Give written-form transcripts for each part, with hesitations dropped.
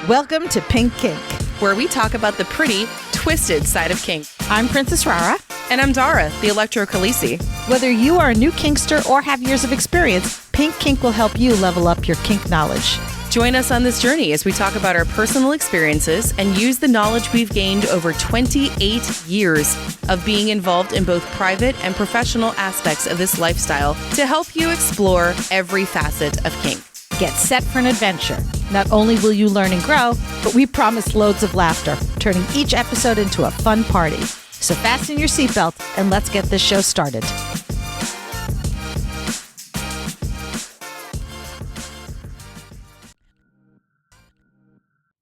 Welcome to Pink Kink, where we talk about the pretty, twisted side of kink. I'm Princess Rara. And I'm Dara, the Electro Khaleesi. Whether you are a new kinkster or have years of experience, Pink Kink will help you level up your kink knowledge. Join us on this journey as we talk about our personal experiences and use the knowledge we've gained over 28 years of being involved in both private and professional aspects of this lifestyle to help you explore every facet of kink. Get set for an adventure. Not only will you learn and grow, but we promise loads of laughter, turning each episode into a fun party. So fasten your seatbelt and let's get this show started.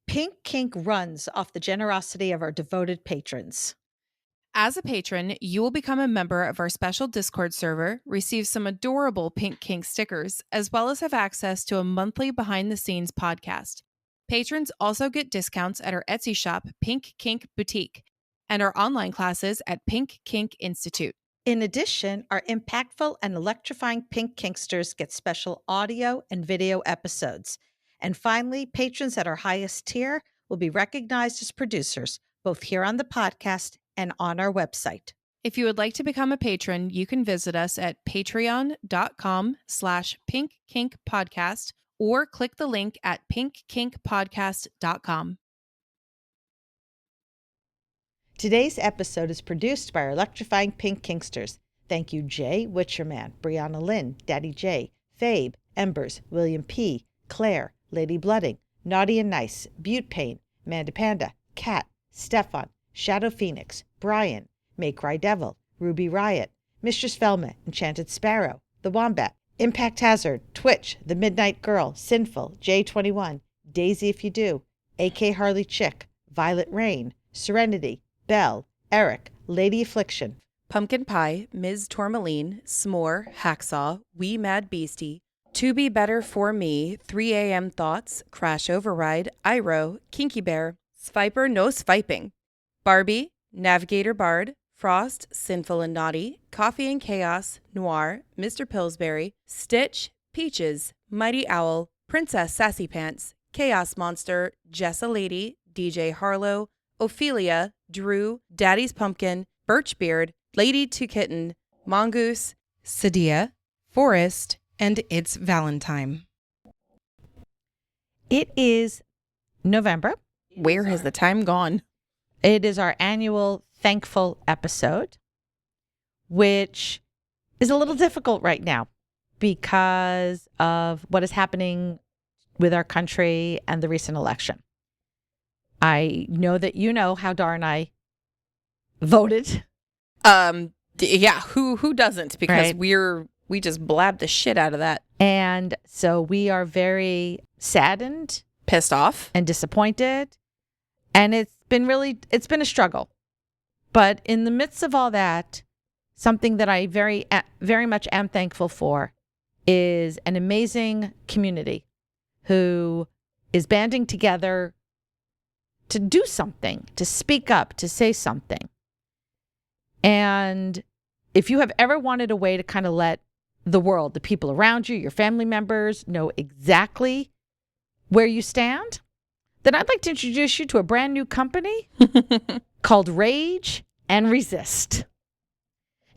Pink Kink runs off the generosity of our devoted patrons. As a patron, you will become a member of our special Discord server, receive some adorable Pink Kink stickers, as well as have access to a monthly behind-the-scenes podcast. Patrons also get discounts at our Etsy shop, Pink Kink Boutique, and our online classes at Pink Kink Institute. In addition, our impactful and electrifying Pink Kinksters get special audio and video episodes. And finally, patrons at our highest tier will be recognized as producers, both here on the podcast and on our website. If you would like to become a patron, you can visit us at patreon.com/pinkkinkpodcast or click the link at pinkkinkpodcast.com. Today's episode is produced by our electrifying Pink Kinksters. Thank you, Jay Witcherman, Brianna Lynn, Daddy J, Fabe, Embers, William P, Claire, Lady Blooding, Naughty and Nice, Butte Pain, Manda Panda, Kat, Stefan, Shadow Phoenix, Brian, Make Cry Devil, Ruby Riot, Mistress Velma, Enchanted Sparrow, The Wombat, Impact Hazard, Twitch, The Midnight Girl, Sinful, J21, Daisy If You Do, AK Harley Chick, Violet Rain, Serenity, Belle, Eric, Lady Affliction, Pumpkin Pie, Ms. Tourmaline, S'more, Hacksaw, Wee Mad Beastie, To Be Better For Me, 3 a.m. Thoughts, Crash Override, Iro, Kinky Bear, Sviper No Swiping, Barbie, Navigator Bard, Frost, Sinful and Naughty, Coffee and Chaos, Noir, Mr. Pillsbury, Stitch, Peaches, Mighty Owl, Princess Sassy Pants, Chaos Monster, Jessa Lady, DJ Harlow, Ophelia, Drew, Daddy's Pumpkin, Birchbeard, Lady to Kitten, Mongoose, Sadia, Forest, and It's Valentine. It is November. Where has the time gone? It is our annual Thankful episode, which is a little difficult right now because of what is happening with our country and the recent election. I know that you know how Dar and I voted. Yeah, who doesn't? Because right. we just blabbed the shit out of that. And so we are very saddened, pissed off, and disappointed. And it's been a struggle. But in the midst of all that, something that I very, very much am thankful for is an amazing community who is banding together to do something, to speak up, to say something. And if you have ever wanted a way to kind of let the world, the people around you, your family members, know exactly where you stand, then I'd like to introduce you to a brand new company called Rage and Resist.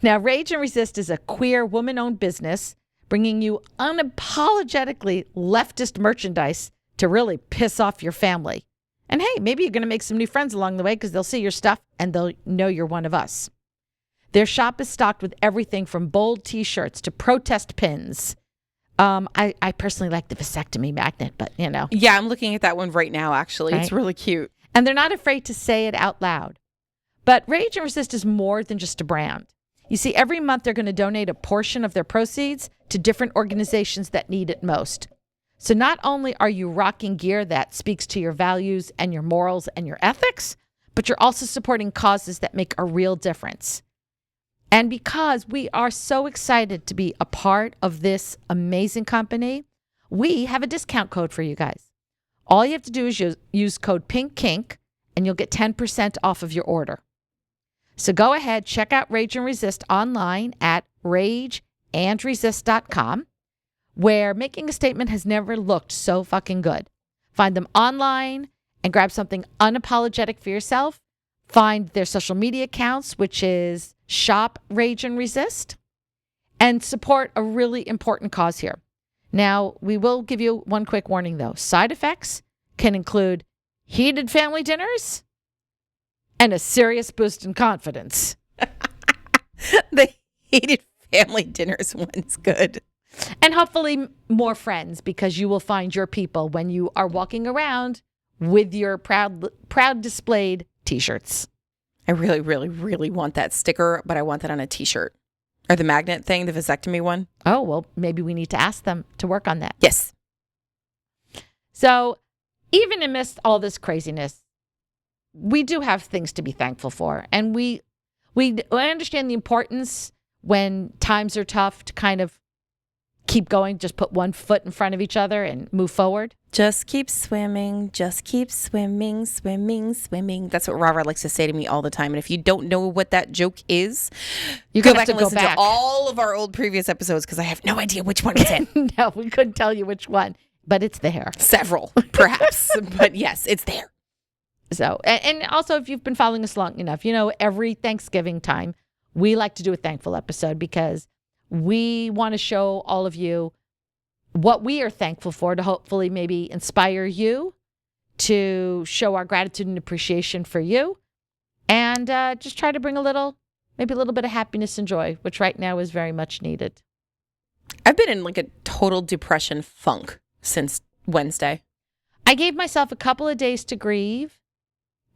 Now, Rage and Resist is a queer woman-owned business bringing you unapologetically leftist merchandise to really piss off your family. And hey, maybe you're going to make some new friends along the way because they'll see your stuff and they'll know you're one of us. Their shop is stocked with everything from bold t-shirts to protest pins. I personally like the vasectomy magnet, but you know. Yeah, I'm looking at that one right now, actually. Right? It's really cute. And they're not afraid to say it out loud. But Rage and Resist is more than just a brand. You see, every month they're going to donate a portion of their proceeds to different organizations that need it most. So not only are you rocking gear that speaks to your values and your morals and your ethics, but you're also supporting causes that make a real difference. And because we are so excited to be a part of this amazing company, we have a discount code for you guys. All you have to do is use code Pink Kink, and you'll get 10% off of your order. So go ahead, check out Rage and Resist online at rageandresist.com, where making a statement has never looked so fucking good. Find them online and grab something unapologetic for yourself. Find their social media accounts, which is Shop, Rage, and Resist, and support a really important cause here. Now, we will give you one quick warning, though. Side effects can include heated family dinners and a serious boost in confidence. The heated family dinners one's good. And hopefully more friends, because you will find your people when you are walking around with your proud displayed T-shirts. I really, really, really want that sticker, but I want that on a T-shirt. Or the magnet thing, the vasectomy one. Oh, well, maybe we need to ask them to work on that. Yes. So even amidst all this craziness, we do have things to be thankful for. And I understand the importance when times are tough to kind of keep going, just put one foot in front of each other and move forward. Just keep swimming, swimming, swimming. That's what Rara likes to say to me all the time. And if you don't know what that joke is, you go back and listen to all of our old previous episodes, because I have no idea which one it's in. No, we couldn't tell you which one, but it's there. Several, perhaps. But yes, it's there. So, and also if you've been following us long enough, every Thanksgiving time, we like to do a thankful episode because we want to show all of you what we are thankful for to hopefully maybe inspire you to show our gratitude and appreciation for you, and just try to bring maybe a little bit of happiness and joy, which right now is very much needed. I've been in like a total depression funk since Wednesday. I gave myself a couple of days to grieve,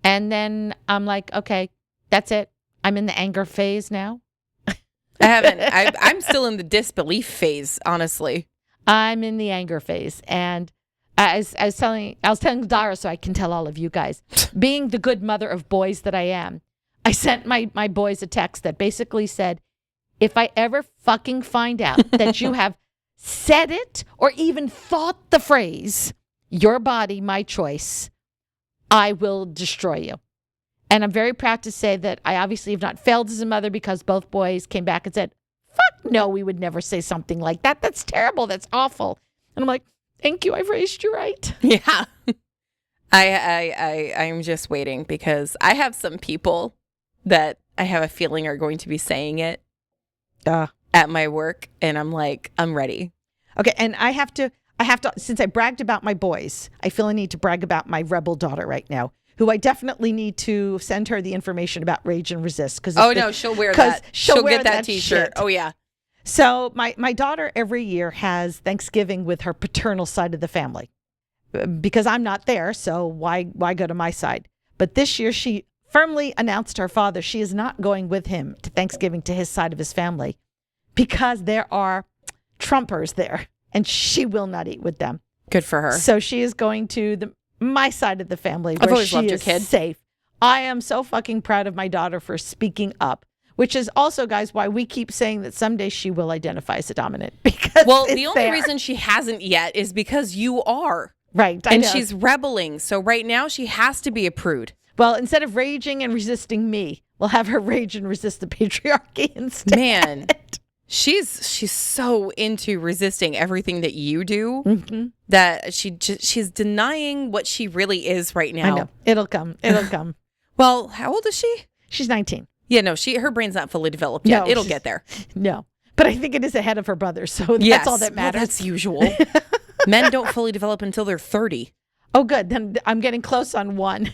and then I'm like, okay, that's it. I'm in the anger phase now. I haven't. I'm still in the disbelief phase, honestly. I'm in the anger phase. And I was telling Dara, so I can tell all of you guys, being the good mother of boys that I am, I sent my boys a text that basically said, if I ever fucking find out that you have said it or even thought the phrase, your body, my choice, I will destroy you. And I'm very proud to say that I obviously have not failed as a mother, because both boys came back and said, fuck no, we would never say something like that. That's terrible. That's awful. And I'm like, thank you. I've raised you right. Yeah. I'm just waiting, because I have some people that I have a feeling are going to be saying it at my work. And I'm like, I'm ready. Okay. And I have to, since I bragged about my boys, I feel I need to brag about my rebel daughter right now, who I definitely need to send her the information about Rage and Resist. No, she'll wear that. She'll get that T-shirt. Shit. Oh, yeah. So my daughter every year has Thanksgiving with her paternal side of the family, because I'm not there. So why go to my side? But this year she firmly announced to her father she is not going with him to Thanksgiving to his side of his family, because there are Trumpers there and she will not eat with them. Good for her. So she is going to my side of the family, I've where always she loved your is kid. safe. I am so fucking proud of my daughter for speaking up, which is also, guys, why we keep saying that someday she will identify as a dominant. Because the only reason she hasn't yet is because you are. Right. And she's rebelling. So right now she has to be a prude. Well, instead of raging and resisting me, we'll have her rage and resist the patriarchy instead. Man, she's so into resisting everything that you do, that she's denying what she really is right now. I know. It'll come. It'll come. Well, how old is she? She's 19. Yeah, no, her brain's not fully developed yet. No, it'll get there. No. But I think it is ahead of her brother, so that's all that matters. Well, that's usual. Men don't fully develop until they're 30. Oh, good. Then I'm getting close on one.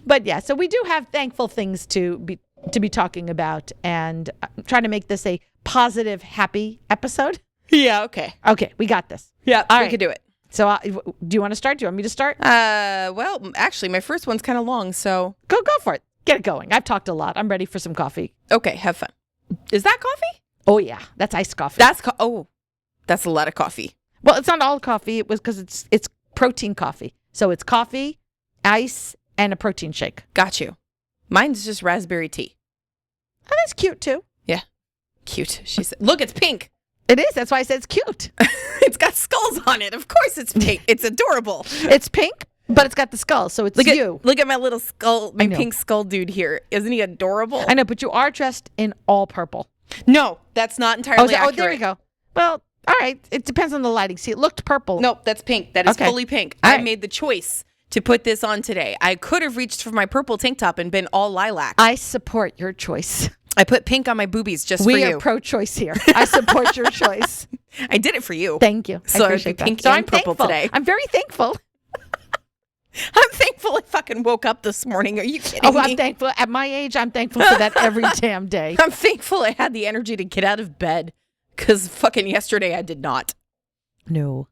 But yeah, so we do have thankful things to be talking about, and trying to make this a positive, happy episode. Yeah, okay. Okay, we got this. Yeah, all we right. can do it. So do you want to start? Do you want me to start? Well, actually, my first one's kind of long, so. Go for it. Get it going. I've talked a lot. I'm ready for some coffee. Okay, have fun. Is that coffee? Oh, yeah. That's iced coffee. That's a lot of coffee. Well, it's not all coffee. It was because it's protein coffee. So it's coffee, ice, and a protein shake. Got you. Mine's just raspberry tea. Oh, that's cute, too. Yeah. Cute. She said, look, it's pink. It is. That's why I said it's cute. It's got skulls on it. Of course it's pink. It's adorable. It's pink, but it's got the skull, so it's you. Look at my little skull, my pink skull dude here. Isn't he adorable? I know, but you are dressed in all purple. No, that's not entirely accurate. Oh, there you go. Well, All right. It depends on the lighting. See, it looked purple. Nope, that's pink. That is Okay. fully pink. All I right. made the choice to put this on today. I could have reached for my purple tank top and been all lilac. I support your choice. I put pink on my boobies just for We you. are pro-choice here. I support your choice. I did it for you. Thank you. So I I appreciate pink that. So and I'm purple thankful. today. I'm very thankful. I'm thankful I fucking woke up this morning. Are you kidding Oh, me? I'm thankful. At my age, I'm thankful for that every damn day. I'm thankful I had the energy to get out of bed because fucking yesterday I did not. No.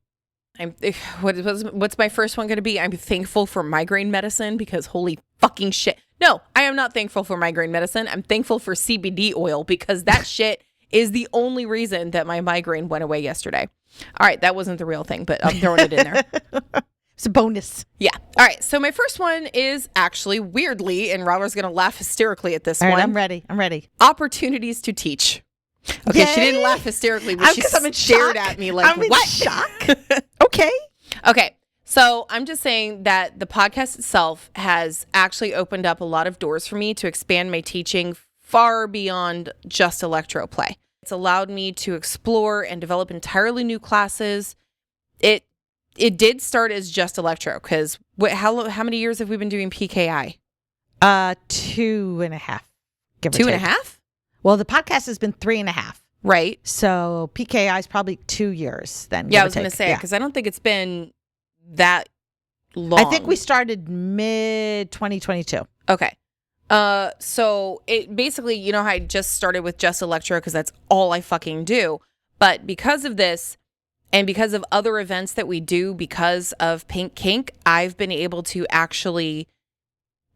What's my first one going to be? I'm thankful for migraine medicine because holy fucking shit. No, I am not thankful for migraine medicine. I'm thankful for CBD oil because that shit is the only reason that my migraine went away yesterday. All right, that wasn't the real thing, but I'm throwing it in there. It's a bonus. Yeah. All right, so my first one is actually weirdly, and Robert's going to laugh hysterically at this All right, one. I'm ready. I'm ready. Opportunities to teach. Okay, she Yay. didn't laugh hysterically, but she 'Cause I'm in stared shock. at me like, I'm in what? shock. Okay. Okay, so I'm just saying that the podcast itself has actually opened up a lot of doors for me to expand my teaching far beyond just electro play. It's allowed me to explore and develop entirely new classes. It did start as just electro because how many years have we been doing PKI? 2.5. Give or take. 2.5? Well, the podcast has been 3.5. Right. So PKI is probably 2 years then. Yeah, I was going to say, because I don't think it's been that long. I think we started mid 2022. Okay. So it basically, you know how I just started with just electro because that's all I fucking do. But because of this and because of other events that we do because of Pink Kink, I've been able to actually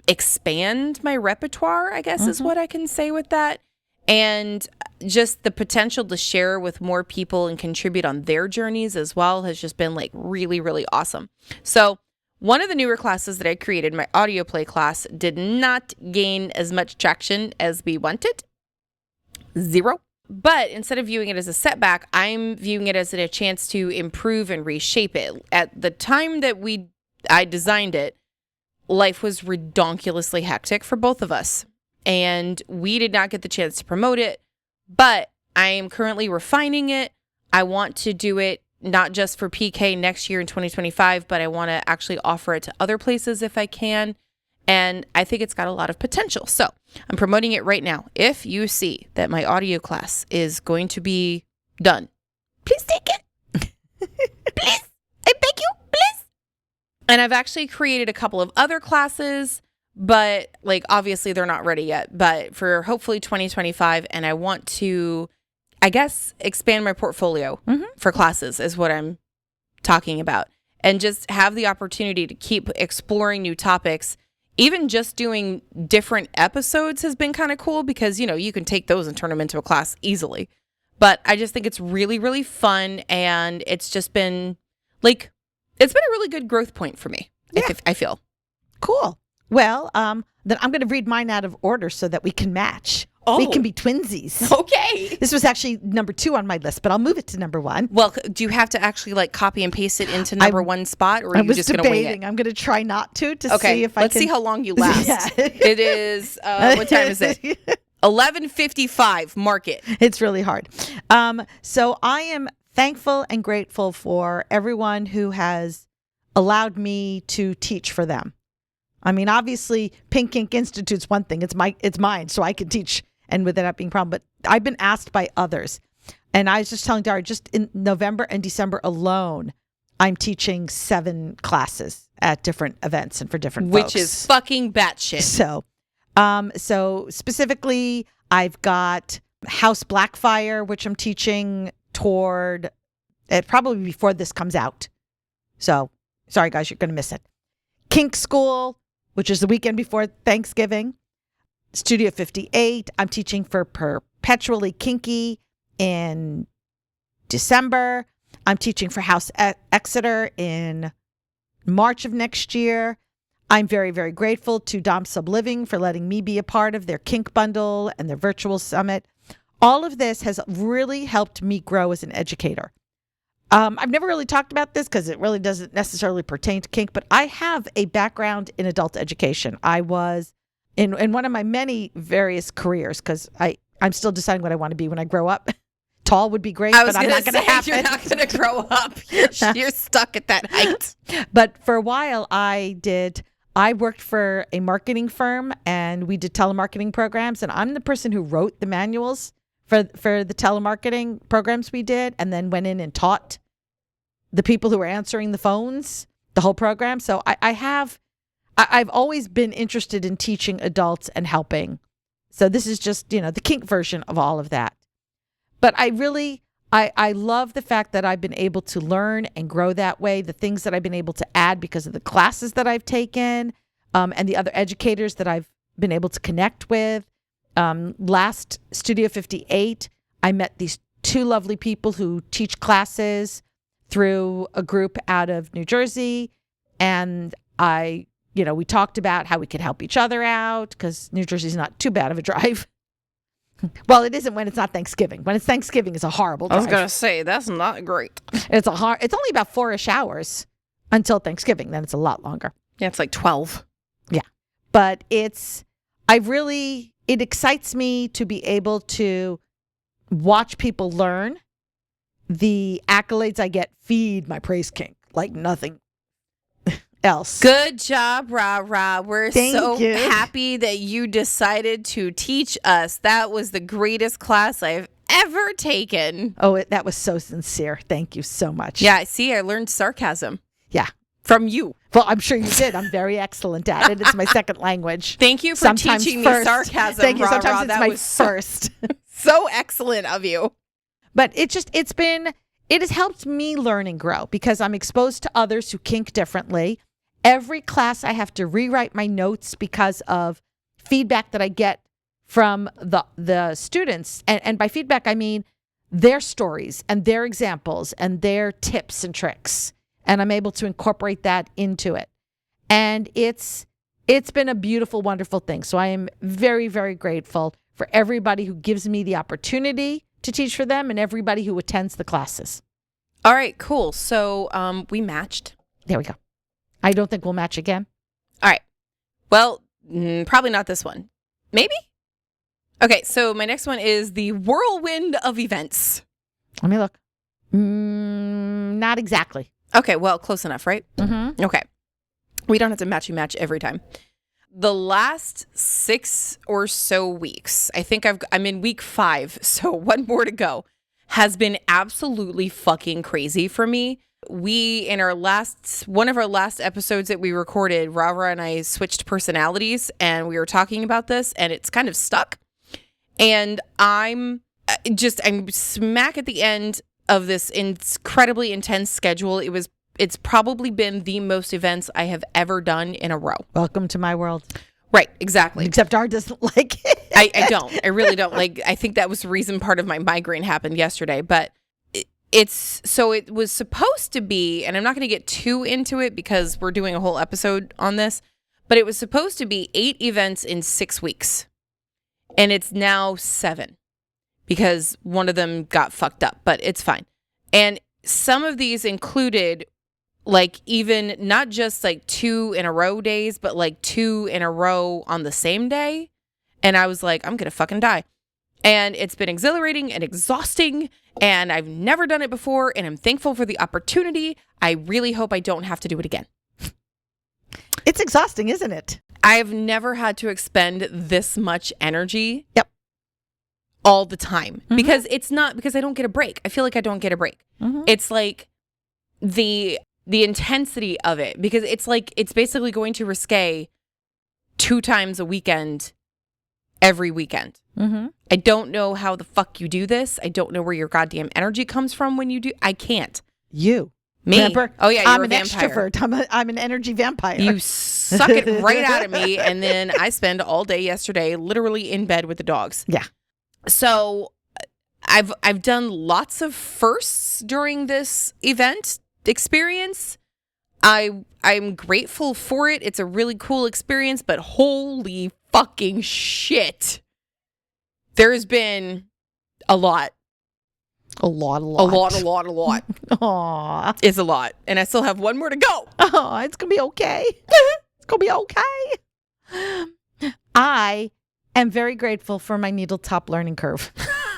expand my repertoire, I guess is what I can say with that. And just the potential to share with more people and contribute on their journeys as well has just been like really, really awesome. So one of the newer classes that I created, my audio play class, did not gain as much traction as we wanted. 0. But instead of viewing it as a setback, I'm viewing it as a chance to improve and reshape it. At the time that I designed it, life was redonkulously hectic for both of us. And we did not get the chance to promote it, but I am currently refining it. I want to do it not just for PK next year in 2025, but I want to actually offer it to other places if I can. And I think it's got a lot of potential. So I'm promoting it right now. If you see that my audio class is going to be done, please take it. Please. I beg you, please. And I've actually created a couple of other classes, but like obviously they're not ready yet, but for hopefully 2025. And I want to, I guess, expand my portfolio for classes is what I'm talking about. And just have the opportunity to keep exploring new topics. Even just doing different episodes has been kind of cool because, you know, you can take those and turn them into a class easily. But I just think it's really, really fun. And it's just been like, it's been a really good growth point for me. Yeah. I feel. Cool. Well, then I'm going to read mine out of order so that we can match. Oh. We can be twinsies. Okay. This was actually number 2 on my list, but I'll move it to number 1. Well, do you have to actually like copy and paste it into number 1 spot, or are you just going to wing it? I'm going to try not to Okay. see if I can. Let's see how long you last. Yeah. It is, what time is it? 11:55. Mark it. It's really hard. So I am thankful and grateful for everyone who has allowed me to teach for them. I mean, obviously, Pink Kink Institute's one thing. It's mine, so I can teach, and with it not being a problem. But I've been asked by others, and I was just telling Dara, just in November and December alone, I'm teaching 7 classes at different events and for different folks. Which is fucking batshit. So specifically, I've got House Blackfire, which I'm teaching toward it probably before this comes out. So sorry, guys, you're going to miss it. Kink School, which is the weekend before Thanksgiving. Studio 58, I'm teaching for Perpetually Kinky in December. I'm teaching for House Exeter in March of next year. I'm very, very grateful to Dom Subliving for letting me be a part of their kink bundle and their virtual summit. All of this has really helped me grow as an educator. I've never really talked about this because it really doesn't necessarily pertain to kink, but I have a background in adult education. I was in one of my many various careers because I'm still deciding what I want to be when I grow up. tall would be great, I was but I'm not going to happen. You're not going to grow up. You're stuck at that height. But for a while, I worked for a marketing firm, and we did telemarketing programs. And I'm the person who wrote the manuals for the telemarketing programs we did, and then went in and taught the people who were answering the phones the whole program. So I've always been interested in teaching adults and helping. So this is just, the kink version of all of that. But I love the fact that I've been able to learn and grow that way, the things that I've been able to add because of the classes that I've taken, and the other educators that I've been able to connect with. Last Studio 58, I met these two lovely people who teach classes through a group out of New Jersey. And we talked about how we could help each other out because New Jersey's not too bad of a drive. Well, it isn't when it's not Thanksgiving. When it's Thanksgiving, it's a horrible drive. I was going to say, that's not great. It's only about 4-ish hours until Thanksgiving. Then it's a lot longer. Yeah, it's like 12. Yeah. But it excites me to be able to watch people learn. The accolades I get feed my praise kink like nothing else. Good job, Ra. We're Thank you. Happy that you decided to teach us. That was the greatest class I've ever taken. Oh, that was so sincere. Thank you so much. Yeah, I learned sarcasm. Yeah. From you. Well, I'm sure you did. I'm very excellent at it. It's my second language. Thank you for teaching me sarcasm. Thank you. Ra, Sometimes Ra. it's my first. So excellent of you. But it has helped me learn and grow because I'm exposed to others who kink differently. Every class I have to rewrite my notes because of feedback that I get from the students. And by feedback, I mean their stories and their examples and their tips and tricks. And I'm able to incorporate that into it. And it's been a beautiful, wonderful thing. So I am very, very grateful for everybody who gives me the opportunity to teach for them and everybody who attends the classes. All right, cool. So we matched. There we go. I don't think we'll match again. All right. Well, probably not this one. Maybe? Okay, so my next one is the whirlwind of events. Let me look. Not exactly. Okay, well, close enough, right? Mm-hmm. Okay. We don't have to match every time. The last 6 or so weeks, I think I'm in week 5, so one more to go, has been absolutely fucking crazy for me. In one of our last episodes that we recorded, Rara and I switched personalities and we were talking about this and it's kind of stuck. And I'm smack at the end of this incredibly intense schedule. It's probably been the most events I have ever done in a row. Welcome to my world. Right, exactly. Except R doesn't like it. I don't. I really don't. I think that was the reason part of my migraine happened yesterday. But it was supposed to be, and I'm not going to get too into it because we're doing a whole episode on this, but it was supposed to be 8 events in 6 weeks. And it's now 7 because one of them got fucked up, but it's fine. And some of these included even not just 2 in a row days, but 2 in a row on the same day. And I was like, I'm going to fucking die. And it's been exhilarating and exhausting. And I've never done it before. And I'm thankful for the opportunity. I really hope I don't have to do it again. It's exhausting, isn't it? I've never had to expend this much energy. Yep. All the time. Mm-hmm. Because I don't get a break. I feel like I don't get a break. Mm-hmm. It's the intensity of it, because it's basically going to risque 2 times a weekend every weekend. Mm-hmm. I don't know how the fuck you do this. I don't know where your goddamn energy comes from when you do. I can't. You. Me? Remember? Oh yeah, I'm you're an a vampire. extrovert. I'm an energy vampire. You suck it right out of me, and then I spend all day yesterday literally in bed with the dogs. Yeah. So I've done lots of firsts during this event experience. I'm grateful for it. It's a really cool experience, but holy fucking shit. There's been a lot. A lot. Aww. It's a lot. And I still have one more to go. Oh, it's going to be okay. It's going to be okay. I am very grateful for my needle top learning curve.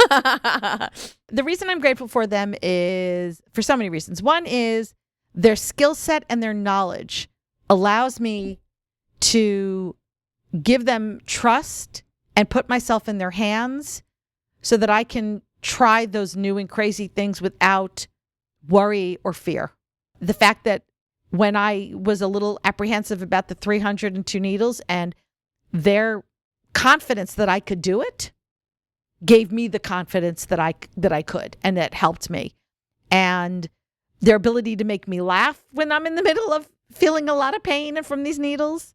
The reason I'm grateful for them is for so many reasons. One is their skill set and their knowledge allows me to give them trust and put myself in their hands so that I can try those new and crazy things without worry or fear. The fact that when I was a little apprehensive about the 302 needles and their confidence that I could do it gave me the confidence that I could, and that helped me. And their ability to make me laugh when I'm in the middle of feeling a lot of pain from these needles,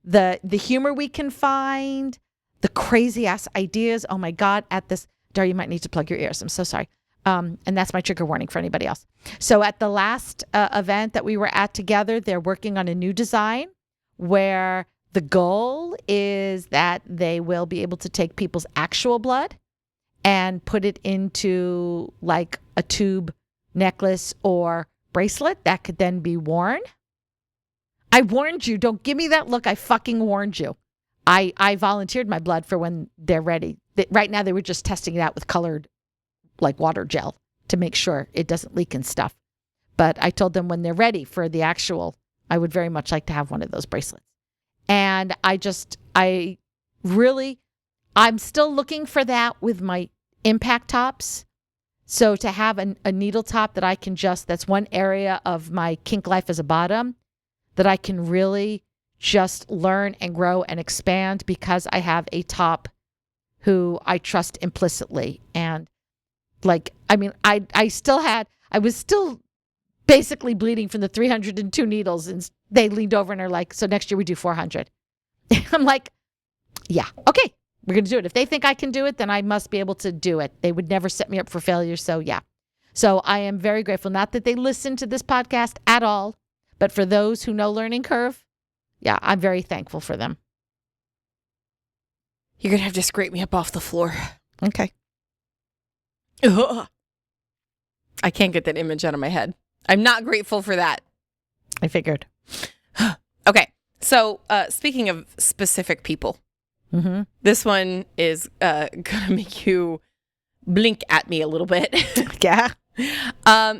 the humor we can find, the crazy ass ideas. Oh my God, at this, Dar, you might need to plug your ears. I'm so sorry. And that's my trigger warning for anybody else. So at the last event that we were at together, they're working on a new design where the goal is that they will be able to take people's actual blood and put it into like a tube necklace or bracelet that could then be worn. I warned you. Don't give me that look. I fucking warned you. I volunteered my blood for when they're ready. Right now, they were just testing it out with colored like water gel to make sure it doesn't leak and stuff. But I told them when they're ready for the actual, I would very much like to have one of those bracelets. And I'm still looking for that with my impact tops. So to have a needle top that I can that's one area of my kink life as a bottom that I can really just learn and grow and expand because I have a top who I trust implicitly. And like, I mean, I was still basically bleeding from the 302 needles, and they leaned over and are like, so next year we do 400. I'm like, yeah, okay, we're going to do it. If they think I can do it, then I must be able to do it. They would never set me up for failure. So yeah. So I am very grateful. Not that they listen to this podcast at all, but for those who know Learning Curve, yeah, I'm very thankful for them. You're going to have to scrape me up off the floor. Okay. Ugh. I can't get that image out of my head. I'm not grateful for that. I figured. Okay. So speaking of specific people, this one is going to make you blink at me a little bit. Yeah.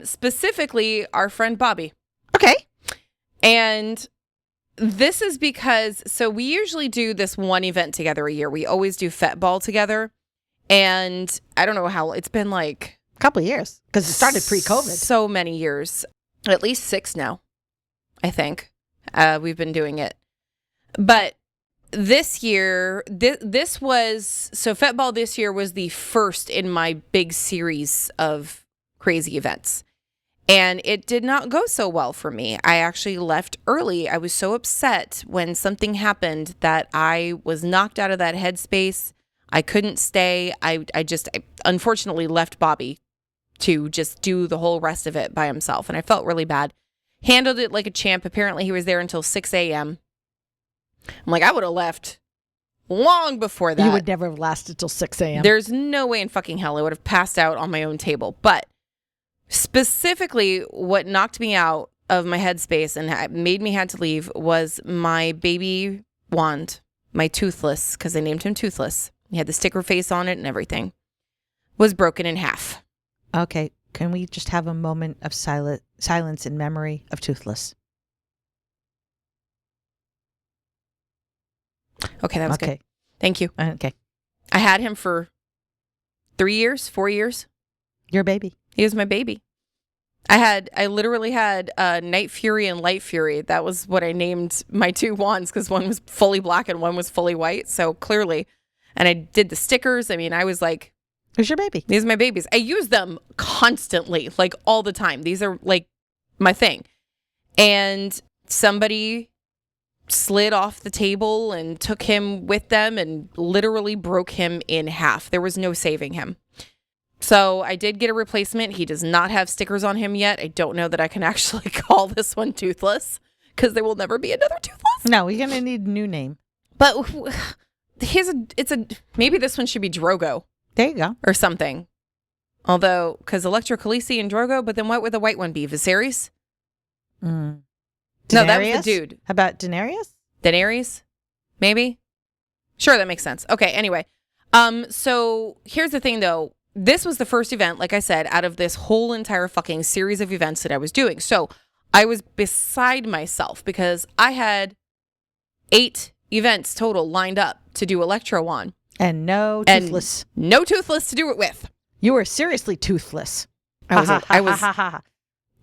Specifically, our friend Bobby. Okay. And this is because, so we usually do this one event together a year. We always do Fet Ball together. And I don't know how, it's been like a couple of years because it started pre-COVID. So many years, at least 6 now, I think. We've been doing it. But this year, this was, so Fet Ball this year was the first in my big series of crazy events. And it did not go so well for me. I actually left early. I was so upset when something happened that I was knocked out of that headspace. I couldn't stay. I unfortunately left Bobby to just do the whole rest of it by himself. And I felt really bad. Handled it like a champ. Apparently he was there until 6 a.m. I'm like, I would have left long before that. You would never have lasted till 6 a.m. There's no way in fucking hell I would have passed out on my own table. But specifically, what knocked me out of my headspace and made me had to leave was my baby wand, my Toothless, because I named him Toothless. He had the sticker face on it and everything. Was broken in half. Okay. Can we just have a moment of silence in memory of Toothless? Okay, that was good. Thank you. Okay. I had him for 3 years, 4 years. Your baby. He was my baby. I literally had Night Fury and Light Fury. That was what I named my 2 wands because one was fully black and one was fully white. So clearly, and I did the stickers. I mean, I was like, who's your baby? These are my babies. I use them constantly, like all the time. These are like my thing. And somebody slid off the table and took him with them and literally broke him in half. There was no saving him. So I did get a replacement. He does not have stickers on him yet. I don't know that I can actually call this one Toothless because there will never be another Toothless. No, we're going to need a new name. But maybe this one should be Drogo. There you go. Or something. Although, because Electro Khaleesi and Drogo, but then what would the white one be? Viserys? No, that was the dude. How about Daenerys? Daenerys? Maybe? Sure, that makes sense. Okay, anyway. So here's the thing though. this was the first event, like I said, out of this whole entire fucking series of events that I was doing. So I was beside myself because I had 8 events total lined up to do electro on. And no toothless. And no toothless to do it with. You were seriously toothless. I was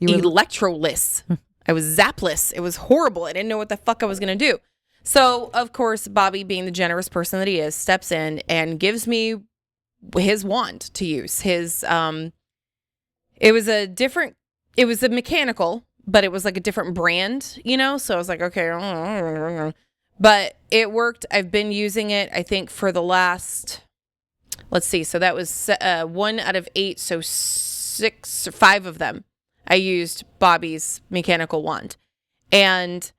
electroless. I was zapless. It was horrible. I didn't know what the fuck I was going to do. So, of course, Bobby, being the generous person that he is, steps in and gives me his wand to use. His, it was a mechanical, but it was like a different brand, you know? So I was like, okay. But it worked. I've been using it, I think, for the last, let's see. So that was 1 out of 8. So 6 or 5 of them. I used Bobby's mechanical wand. And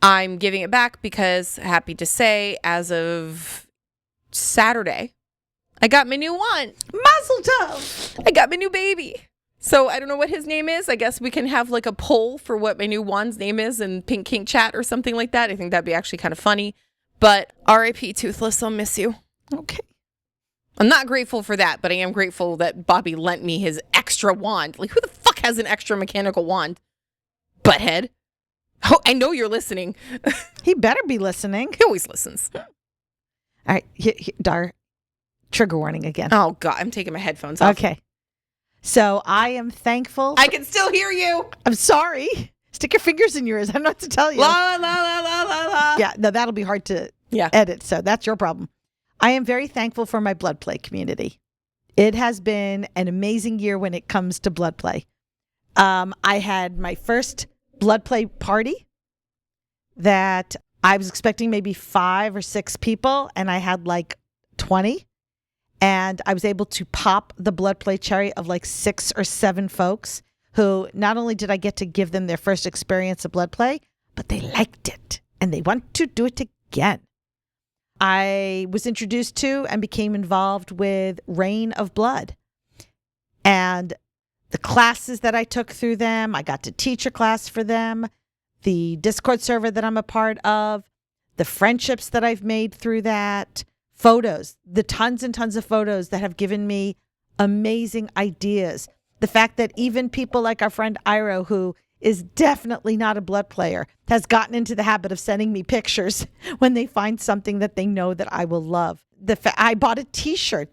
I'm giving it back because, happy to say, as of Saturday, I got my new wand. Mazel tov! I got my new baby. So I don't know what his name is. I guess we can have like a poll for what my new wand's name is in Pink Kink chat or something like that. I think that'd be actually kind of funny. But R.I.P. Toothless, I'll miss you. Okay. I'm not grateful for that, but I am grateful that Bobby lent me his extra wand. Like, who the fuck has an extra mechanical wand? Butthead. Oh, I know you're listening. He better be listening. He always listens. All right. Dar, trigger warning again. Oh, God. I'm taking my headphones off. Okay. So I am thankful. I can still hear you. I'm sorry. Stick your fingers in yours. I don't know what to tell you. La, la, la, la, la, la. Yeah, no, that'll be hard to edit. So that's your problem. I am very thankful for my blood play community. It has been an amazing year when it comes to blood play. I had my first blood play party that I was expecting maybe 5 or 6 people, and I had like 20. And I was able to pop the blood play cherry of like 6 or 7 folks who not only did I get to give them their first experience of blood play, but they liked it and they want to do it again. I was introduced to and became involved with Reign of Blood. And the classes that I took through them, I got to teach a class for them, the Discord server that I'm a part of, the friendships that I've made through that, photos, the tons and tons of photos that have given me amazing ideas. The fact that even people like our friend Iro, who is definitely not a blood player, has gotten into the habit of sending me pictures when they find something that they know that I will love. I bought a t-shirt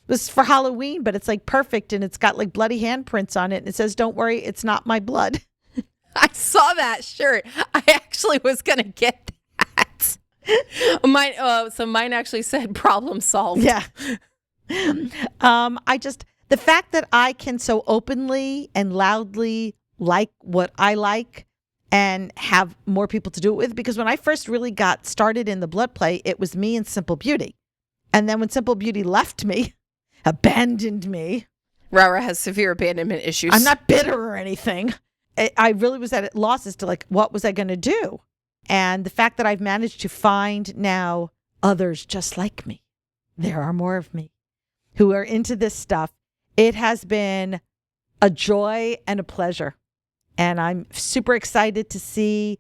was for Halloween, but it's like perfect. And it's got like bloody handprints on it. And it says, "Don't worry, it's not my blood." I saw that shirt. I actually was going to get that. Mine actually said problem solved. Yeah. The fact that I can so openly and loudly like what I like and have more people to do it with, because when I first really got started in the blood play, it was me and Simple Beauty. And then when Simple Beauty left me, abandoned me. Rara has severe abandonment issues. I'm not bitter or anything. I really was at loss as to like, what was I going to do? And the fact that I've managed to find now others just like me, there are more of me who are into this stuff. It has been a joy and a pleasure. And I'm super excited to see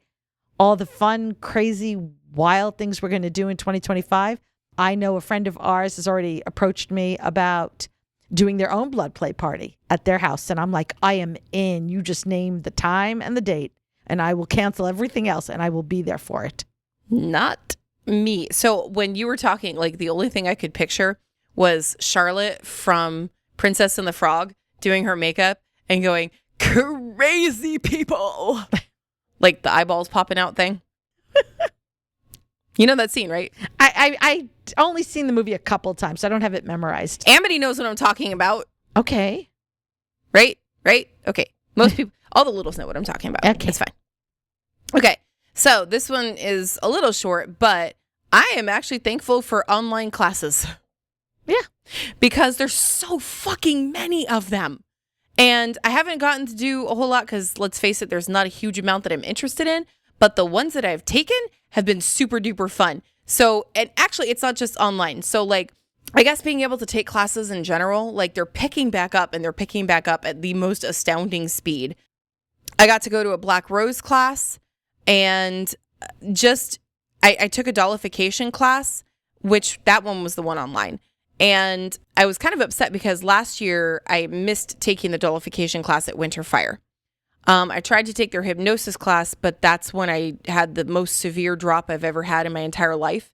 all the fun, crazy, wild things we're going to do in 2025. I know a friend of ours has already approached me about doing their own blood play party at their house. And I'm like, I am in. You just name the time and the date, and I will cancel everything else and I will be there for it. Not me. So when you were talking, like the only thing I could picture was Charlotte from Princess and the Frog doing her makeup and going, "Crazy people." Like the eyeballs popping out thing. You know that scene, right? I only seen the movie a couple times, so I don't have it memorized. Amity knows what I'm talking about. Okay. Right? Okay. Most people, all the littles know what I'm talking about. Okay. It's fine. Okay. So this one is a little short, but I am actually thankful for online classes. Yeah. Because there's so fucking many of them. And I haven't gotten to do a whole lot because, let's face it, there's not a huge amount that I'm interested in. But the ones that I've taken have been super duper fun. So, and actually, it's not just online. So, like, I guess being able to take classes in general, like, they're picking back up, and they're picking back up at the most astounding speed. I got to go to a Black Rose class, and I took a dollification class, which that one was the one online. And I was kind of upset because last year I missed taking the dollification class at Winter Fire. I tried to take their hypnosis class, but that's when I had the most severe drop I've ever had in my entire life.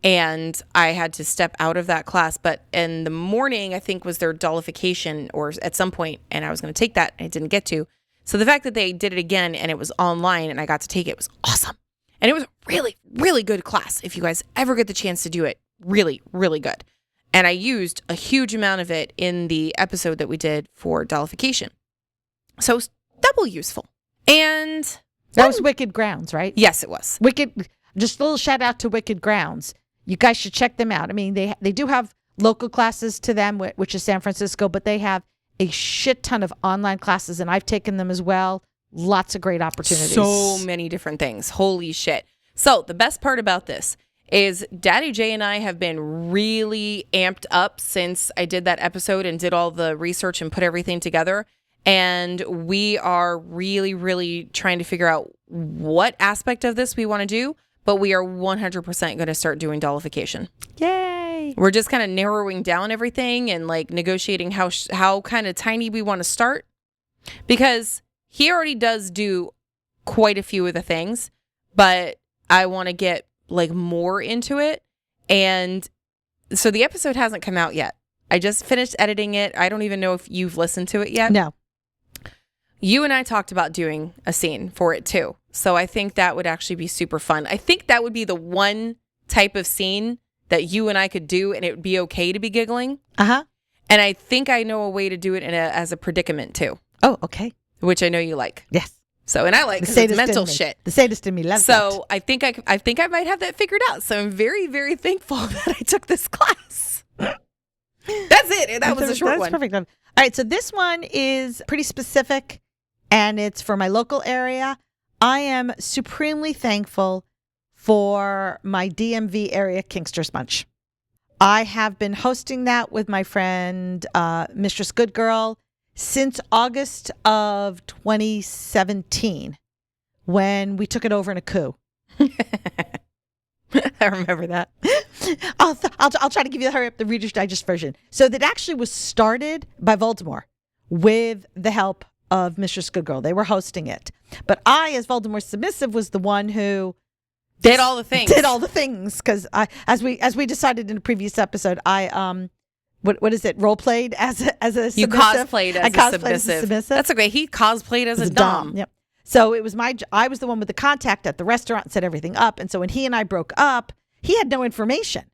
And I had to step out of that class. But in the morning, I think was their dollification or at some point, and I was going to take that and I didn't get to. So the fact that they did it again and it was online and I got to take it was awesome. And it was a really, really good class. If you guys ever get the chance to do it, really, really good. And I used a huge amount of it in the episode that we did for dollification. So it was double useful. And that was Wicked Grounds, right? Yes, it was. Wicked. Just a little shout out to Wicked Grounds. You guys should check them out. I mean, they do have local classes to them, which is San Francisco, but they have a shit ton of online classes, and I've taken them as well. Lots of great opportunities. So many different things. Holy shit. So the best part about this is Daddy J and I have been really amped up since I did that episode and did all the research and put everything together. And we are really, really trying to figure out what aspect of this we want to do. But we are 100% going to start doing dollification. Yay! We're just kind of narrowing down everything and like negotiating how kind of tiny we want to start. Because he already does do quite a few of the things, but I want to get like more into it. And so the episode hasn't come out yet. I just finished editing it. I don't even know if you've listened to it yet. No. You and I talked about doing a scene for it too. So I think that would actually be super fun. I think that would be the one type of scene that you and I could do and it would be okay to be giggling. Uh-huh. And I think I know a way to do it as a predicament too. Oh, okay. Which I know you like. Yes. So, and I like because it's mental shit. The sadist in me loves that. So I think I might have that figured out. So I'm very, very thankful that I took this class. That's it. That was a short one. That's perfect. All right. So this one is pretty specific and it's for my local area. I am supremely thankful for my DMV area Kinksters Munch. I have been hosting that with my friend, Mistress Good Girl, since August of 2017, when we took it over in a coup. I remember that. I'll try to give you the Reader's Digest version. So that actually was started by Voldemort with the help of Mistress Good Girl. They were hosting it. But I, as Voldemort's submissive, was the one who did all the things. Because as we decided in a previous episode, I what is it? Role played as a submissive. You cosplayed as a submissive. That's okay. He cosplayed as a dom. Yep. So it was I was the one with the contact at the restaurant and set everything up. And so when he and I broke up, he had no information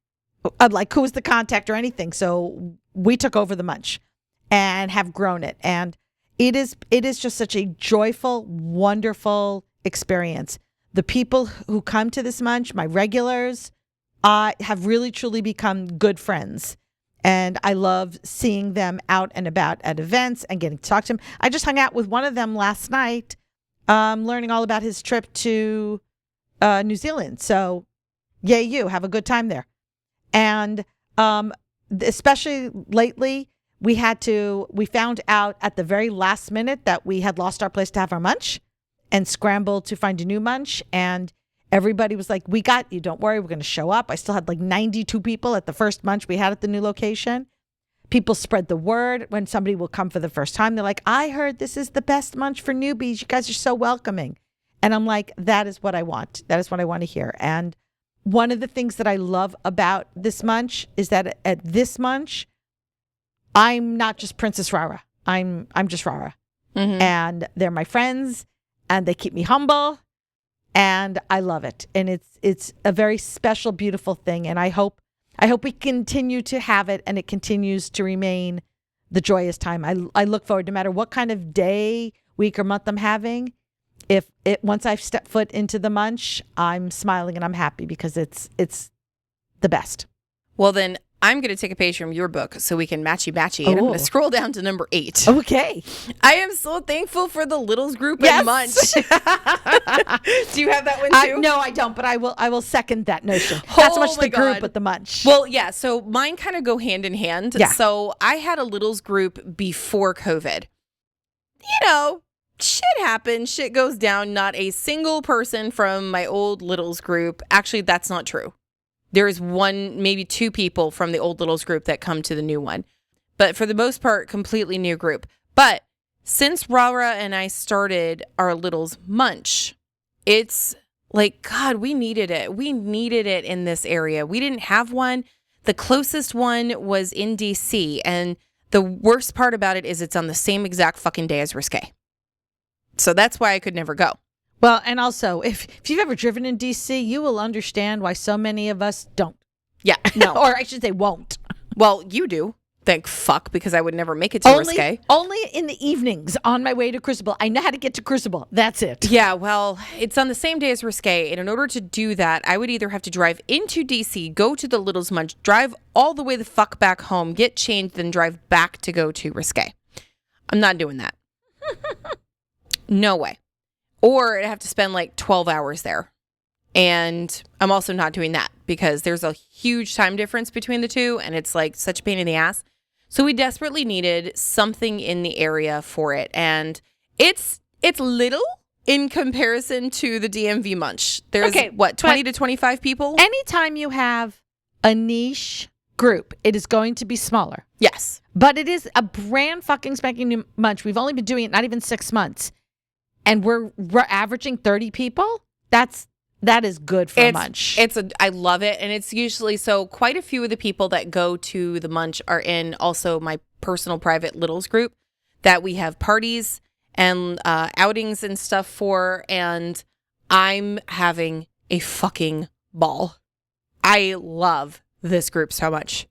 of like who was the contact or anything. So we took over the munch and have grown it. And it is just such a joyful, wonderful experience. The people who come to this munch, my regulars, have really truly become good friends. And I love seeing them out and about at events and getting to talk to them. I just hung out with one of them last night, learning all about his trip to New Zealand. So yay, you have a good time there. And especially lately, we found out at the very last minute that we had lost our place to have our munch and scrambled to find a new munch. And everybody was like, we got you. Don't worry. We're going to show up. I still had like 92 people at the first munch we had at the new location. People spread the word when somebody will come for the first time. They're like, I heard this is the best munch for newbies. You guys are so welcoming. And I'm like, that is what I want. That is what I want to hear. And one of the things that I love about this munch is that at this munch, I'm not just Princess Rara. I'm just Rara. Mm-hmm. And they're my friends and they keep me humble and I love it. And it's a very special, beautiful thing. And I hope we continue to have it and it continues to remain the joyous time. I look forward, no matter what kind of day, week, or month I'm having. Once I've stepped foot into the munch, I'm smiling and I'm happy because it's the best. Well, then I'm going to take a page from your book so we can matchy-matchy. And I'm going to scroll down to number 8. Okay. I am so thankful for the Littles group and munch. Do you have that one too? No, I don't, but I will second that notion. Not so much the group, but the munch. Well, yeah. So mine kind of go hand in hand. Yeah. So I had a Littles group before COVID. You know, shit happens. Shit goes down. Not a single person from my old Littles group. Actually, that's not true. There's one, maybe two people from the old Littles group that come to the new one. But for the most part, completely new group. But since Rara and I started our Littles Munch, it's like, God, we needed it. We needed it in this area. We didn't have one. The closest one was in DC. And the worst part about it is it's on the same exact fucking day as Risque. So that's why I could never go. Well, and also, if you've ever driven in DC, you will understand why so many of us don't. Yeah. No. Or I should say won't. Well, you do. Thank fuck, because I would never make it to Risque. Only in the evenings on my way to Crucible. I know how to get to Crucible. That's it. Yeah, well, it's on the same day as Risque, and in order to do that, I would either have to drive into DC, go to the Littles Munch, drive all the way the fuck back home, get changed, then drive back to go to Risque. I'm not doing that. No way. Or I'd have to spend like 12 hours there. And I'm also not doing that because there's a huge time difference between the two, and it's like such a pain in the ass. So we desperately needed something in the area for it. And it's little in comparison to the DMV Munch. There's 20 to 25 people? Anytime you have a niche group, it is going to be smaller. Yes. But it is a brand fucking spanking new Munch. We've only been doing it not even 6 months. And we're averaging 30 people. That is good for a Munch. I love it. And it's usually, so quite a few of the people that go to the Munch are in also my personal private Littles group that we have parties and outings and stuff for. And I'm having a fucking ball. I love this group so much.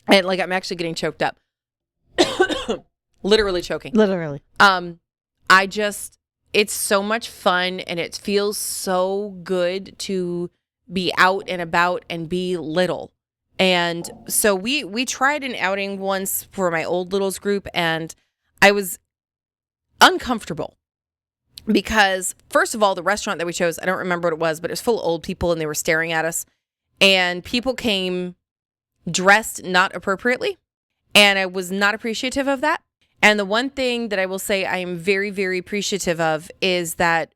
And like, I'm actually getting choked up. Literally choking. Literally. It's so much fun, and it feels so good to be out and about and be little. And so we tried an outing once for my old Littles group, and I was uncomfortable because, first of all, the restaurant that we chose, I don't remember what it was, but it was full of old people, and they were staring at us. And people came dressed not appropriately, and I was not appreciative of that. And the one thing that I will say I am very, very appreciative of is that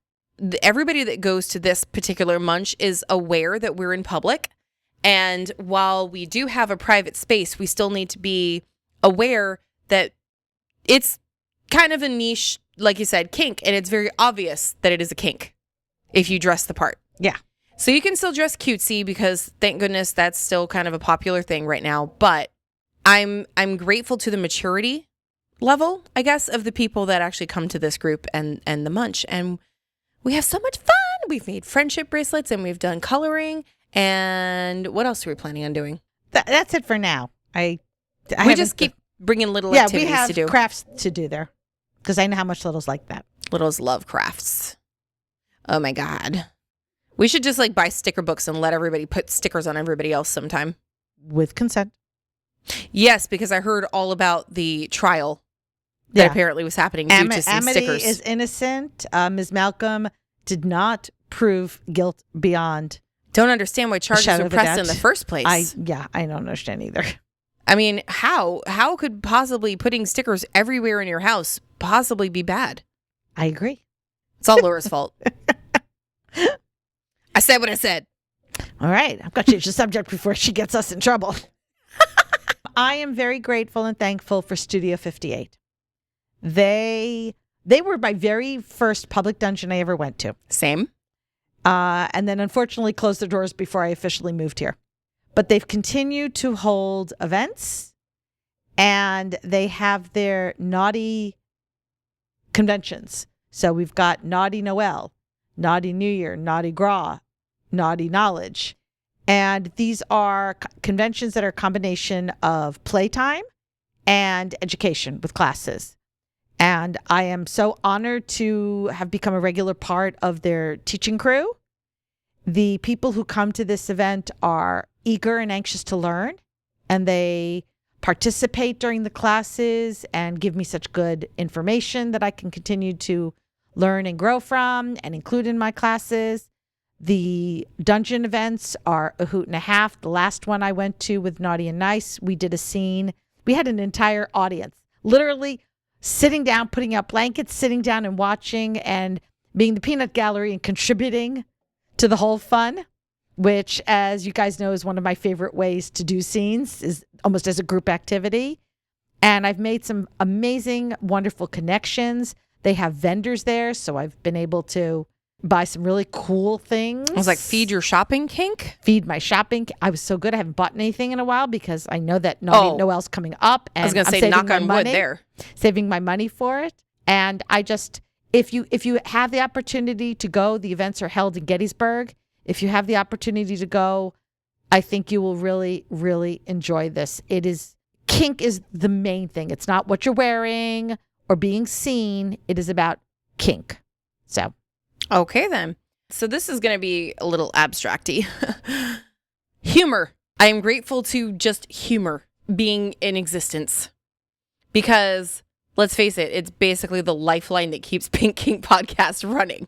everybody that goes to this particular Munch is aware that we're in public. And while we do have a private space, we still need to be aware that it's kind of a niche, like you said, kink. And it's very obvious that it is a kink if you dress the part. Yeah. So you can still dress cutesy because thank goodness that's still kind of a popular thing right now. But I'm grateful to the maturity level, I guess, of the people that actually come to this group and the Munch. And we have so much fun. We've made friendship bracelets and we've done coloring. And what else are we planning on doing? That's it for now. We just keep bringing little activities to do. We have crafts to do there because I know how much Littles like that. Littles love crafts. Oh my God. We should just like buy sticker books and let everybody put stickers on everybody else sometime. With consent. Yes, because I heard all about the trial that apparently was happening due to some Amity stickers. is innocent. Ms. Malcolm did not prove guilt beyond. Don't understand why charges were pressed in the first place. I don't understand either. I mean, how could possibly putting stickers everywhere in your house possibly be bad? I agree. It's all Laura's fault. I said what I said. All right. I've got to change the subject before she gets us in trouble. I am very grateful and thankful for Studio 58. They were my very first public dungeon I ever went to. Same. And then unfortunately closed their doors before I officially moved here. But they've continued to hold events, and they have their naughty conventions. So we've got Naughty Noel, Naughty New Year, Naughty Gras, Naughty Knowledge. And these are conventions that are a combination of playtime and education with classes. And I am so honored to have become a regular part of their teaching crew. The people who come to this event are eager and anxious to learn, and they participate during the classes and give me such good information that I can continue to learn and grow from and include in my classes. The dungeon events are a hoot and a half. The last one I went to with Naughty and Nice, we did a scene. We had an entire audience, literally sitting down, putting out blankets, sitting down and watching and being the peanut gallery and contributing to the whole fun. which, as you guys know, is one of my favorite ways to do scenes, is almost as a group activity. And I've made some amazing, wonderful connections. They have vendors there, so I've been able to buy some really cool things. I was like, feed your shopping kink? Feed my shopping. I was so good. I haven't bought anything in a while because I know that Noel's coming up. And I was going to say, knock on wood there. Saving my money for it. And I just, if you have the opportunity to go, the events are held in Gettysburg. If you have the opportunity to go, I think you will really, really enjoy this. Kink is the main thing. It's not what you're wearing or being seen. It is about kink. So. Okay, then. So this is going to be a little abstracty. Humor. I am grateful to just humor being in existence. Because, let's face it, it's basically the lifeline that keeps Pink Kink podcast running.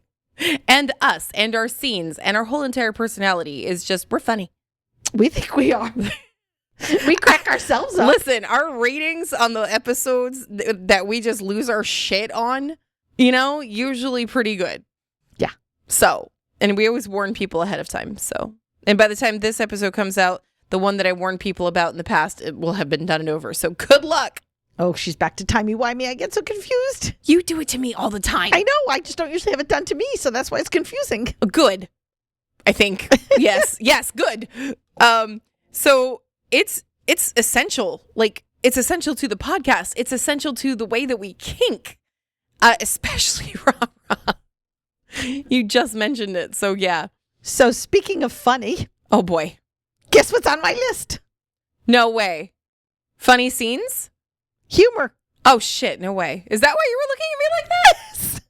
And us, and our scenes, and our whole entire personality is just, we're funny. We think we are. We crack ourselves up. Listen, our ratings on the episodes that we just lose our shit on, usually pretty good. Yeah. So, and we always warn people ahead of time. So, and by the time this episode comes out, the one that I warned people about in the past, it will have been done and over. So good luck. Oh, she's back to timey-wimey. I get so confused. You do it to me all the time. I know. I just don't usually have it done to me. So that's why it's confusing. Good. I think. Yes. Yes. Good. So it's essential. Like, it's essential to the podcast. It's essential to the way that we kink, especially rah-rah. You just mentioned it. So yeah. So speaking of funny. Oh boy. Guess what's on my list? No way. Funny scenes? Humor. Oh shit, no way. Is that why you were looking at me like that? Yes.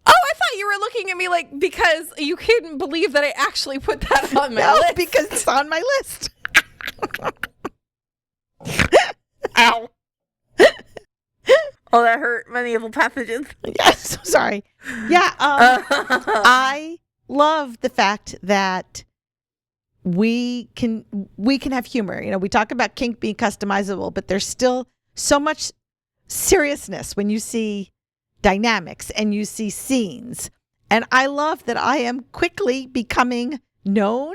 Oh, I thought you were looking at me like because you couldn't believe that I actually put that on my list. Because it's on my list. Ow. Oh, that hurt. My naval pathogens. Yes, so sorry. Yeah, I love the fact that we can have humor. We talk about kink being customizable, but there's still so much seriousness when you see dynamics and you see scenes. And I love that I am quickly becoming known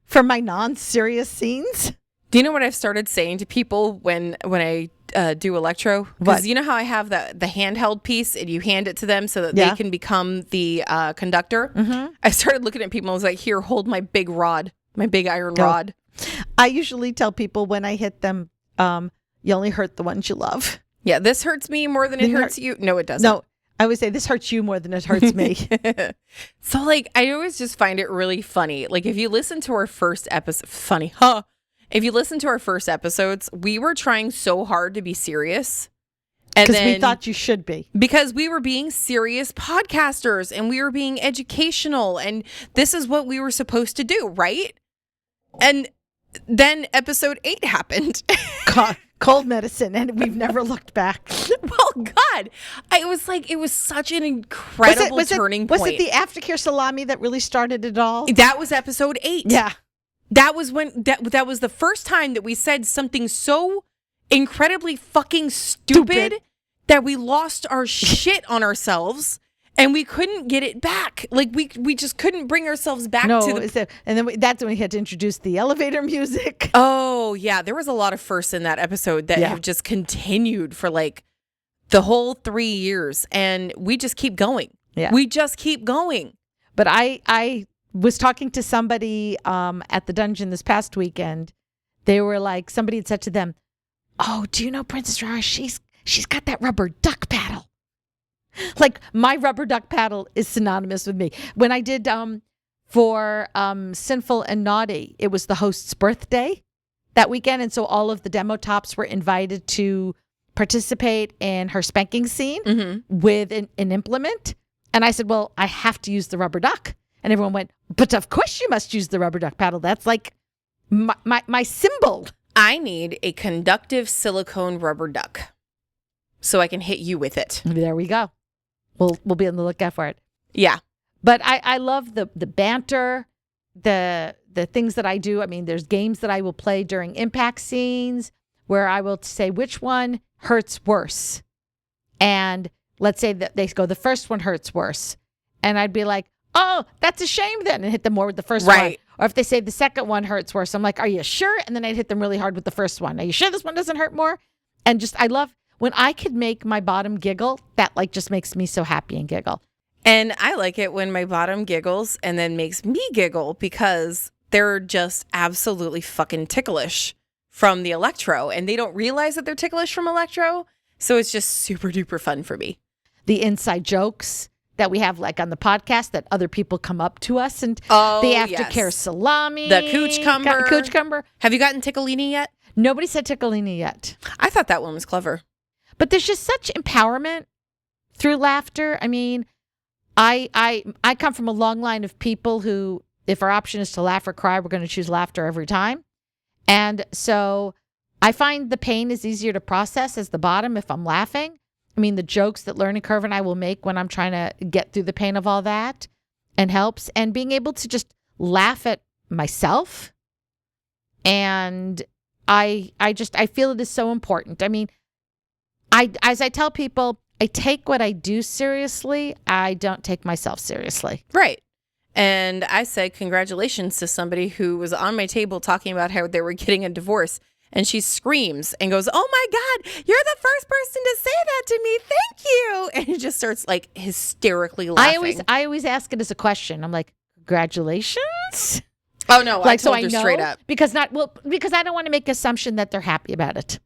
for my non-serious scenes. Do you know what I've started saying to people when I do electro? Because you know how I have the handheld piece and you hand it to them so that they can become the conductor? Mm-hmm. I started looking at people and I was like, here, hold my big rod, my big iron rod. I usually tell people when I hit them, you only hurt the ones you love. Yeah, this hurts me more than it hurts you. No, it doesn't. No, I always say this hurts you more than it hurts me. So, like, I always just find it really funny. Like, if you listen to our first episode, funny, huh? If you listen to our first episodes, we were trying so hard to be serious. Because we thought you should be. Because we were being serious podcasters and we were being educational and this is what we were supposed to do, right? And then episode 8 happened. Cold medicine, and we've never looked back. Well, God, it was such an incredible turning point. Was it the aftercare salami that really started it all? That was episode 8. Yeah. That was when that was the first time that we said something so incredibly fucking stupid that we lost our shit on ourselves and we couldn't get it back. Like we just couldn't bring ourselves back to and then that's when we had to introduce the elevator music. Oh, yeah, there was a lot of firsts in that episode that have just continued for like the whole 3 years and we just keep going. Yeah. We just keep going. But I was talking to somebody at the dungeon this past weekend. They were like, somebody had said to them, "Oh, do you know Princess Rara? She's got that rubber duck paddle." Like my rubber duck paddle is synonymous with me. When I did for Sinful and Naughty, it was the host's birthday that weekend. And so all of the demo tops were invited to participate in her spanking scene with an implement. And I said, well, I have to use the rubber duck. And everyone went, but of course you must use the rubber duck paddle. That's like my symbol. I need a conductive silicone rubber duck so I can hit you with it. There we go. We'll be on the lookout for it. Yeah. But I love the banter, the things that I do. I mean, there's games that I will play during impact scenes where I will say which one hurts worse. And let's say that they go, the first one hurts worse. And I'd be like, oh, that's a shame then, and hit them more with the first one. Or if they say the second one hurts worse, I'm like, are you sure? And then I'd hit them really hard with the first one. Are you sure this one doesn't hurt more? And just, I love when I could make my bottom giggle, that like just makes me so happy and giggle. And I like it when my bottom giggles and then makes me giggle because they're just absolutely fucking ticklish from the electro. And they don't realize that they're ticklish from electro. So it's just super duper fun for me. The inside jokes that we have like on the podcast that other people come up to us and the aftercare salami. The coochcumber. Coochcumber. Have you gotten ticklini yet? Nobody said ticklini yet. I thought that one was clever. But there's just such empowerment through laughter. I mean, I come from a long line of people who, if our option is to laugh or cry, we're going to choose laughter every time. And so I find the pain is easier to process as the bottom if I'm laughing. I mean, the jokes that Learning Curve and I will make when I'm trying to get through the pain of all that and helps. And being able to just laugh at myself. And I feel it is so important. I mean, as I tell people, I take what I do seriously. I don't take myself seriously. Right. And I said congratulations to somebody who was on my table talking about how they were getting a divorce. And she screams and goes, oh my God, you're the first person to say that to me. Thank you. And it just starts like hysterically laughing. I always ask it as a question. I'm like, congratulations? Oh no, like, I told her straight up. Because I don't want to make assumption that they're happy about it.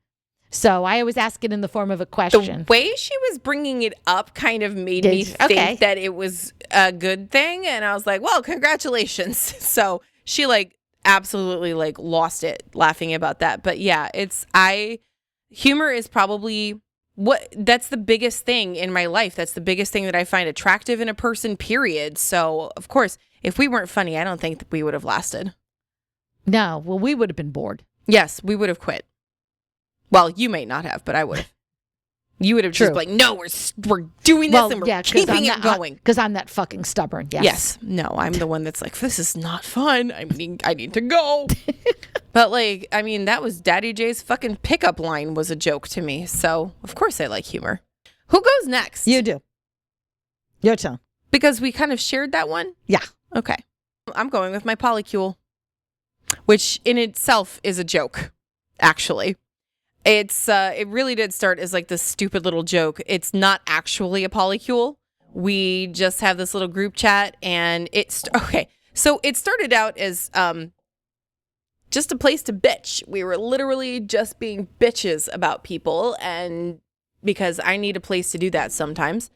So I always ask it in the form of a question. The way she was bringing it up kind of made me think that it was a good thing. And I was like, well, congratulations. So she like absolutely like lost it laughing about that. But yeah, humor is probably that's the biggest thing in my life. That's the biggest thing that I find attractive in a person, period. So of course, if we weren't funny, I don't think that we would have lasted. No, well, we would have been bored. Yes, we would have quit. Well, you may not have, but I would have. You would have just like, no, we're doing this and we're keeping it going. Because I'm that fucking stubborn. Yes. Yes. No, I'm the one that's like, this is not fun. I need to go. But like, I mean, that was Daddy J's fucking pickup line was a joke to me. So of course I like humor. Who goes next? You do. Your turn. Because we kind of shared that one? Yeah. Okay. I'm going with my polycule, which in itself is a joke, actually. It really did start as like this stupid little joke. It's not actually a polycule. We just have this little group chat and so it started out as just a place to bitch. We were literally just being bitches about people, and because I need a place to do that sometimes.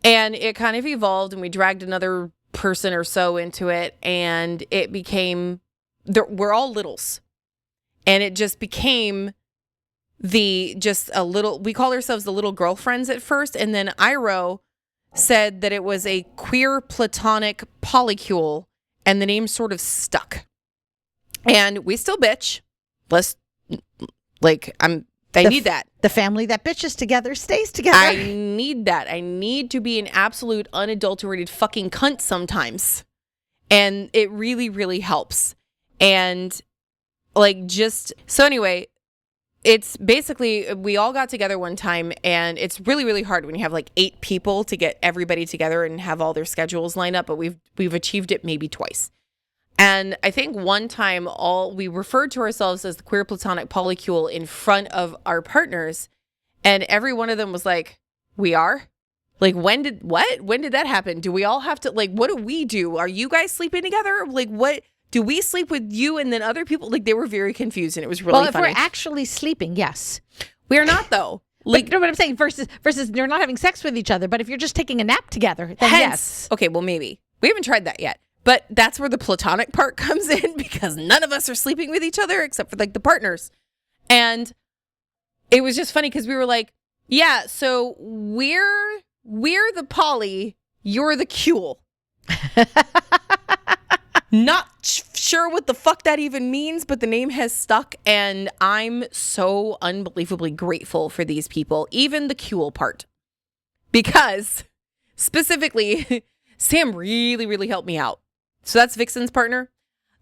And it kind of evolved and we dragged another person or so into it, and it became we're all littles. And it just became we called ourselves the little girlfriends at first, and then Iro said that it was a queer platonic polycule, and the name sort of stuck. And we still bitch. I need that. The family that bitches together stays together. I need that. I need to be an absolute unadulterated fucking cunt sometimes. And it really, really helps. And so anyway, it's basically, we all got together one time, and it's really, really hard when you have like 8 people to get everybody together and have all their schedules lined up, but we've achieved it maybe twice. And I think one time we referred to ourselves as the queer platonic polycule in front of our partners, and every one of them was like, we are? Like, when did that happen? Do we all have to, like, what do we do? Are you guys sleeping together? Like, what? Do we sleep with you and then other people? Like, they were very confused, and it was really funny. Well, if we're actually sleeping, yes. We're not, though. Like, you know what I'm saying? Versus you're not having sex with each other, but if you're just taking a nap together, then yes. Okay, well, maybe. We haven't tried that yet. But that's where the platonic part comes in, because none of us are sleeping with each other except for, like, the partners. And it was just funny because we were like, yeah, so we're the poly, you're the cule. Not sure what the fuck that even means, but the name has stuck, and I'm so unbelievably grateful for these people, even the cule part. Because, specifically, Sam really, really helped me out. So that's Vixen's partner.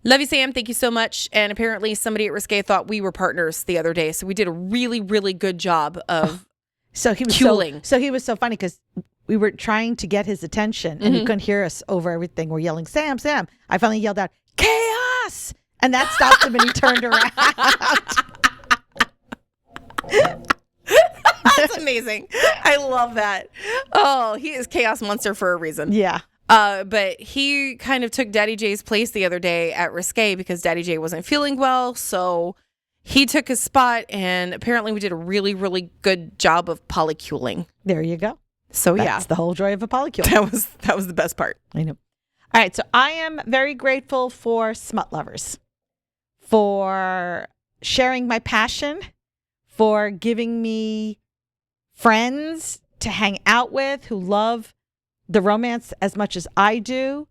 Love you, Sam. Thank you so much. And apparently somebody at Risque thought we were partners the other day, so we did a really, really good job of culing. So he was so funny because we were trying to get his attention, and he couldn't hear us over everything. We're yelling, Sam, Sam. I finally yelled out, K-I! yes. And that stopped him and he turned around. That's amazing. I love that. Oh, he is Chaos Monster for a reason. Yeah. But he kind of took Daddy J's place the other day at Risque because Daddy J wasn't feeling well. So he took his spot, and apparently we did a really, really good job of polyculing. There you go. So That's the whole joy of a polycule. That was the best part. I know. All right. So I am very grateful for smut lovers, for sharing my passion, for giving me friends to hang out with who love the romance as much as I do,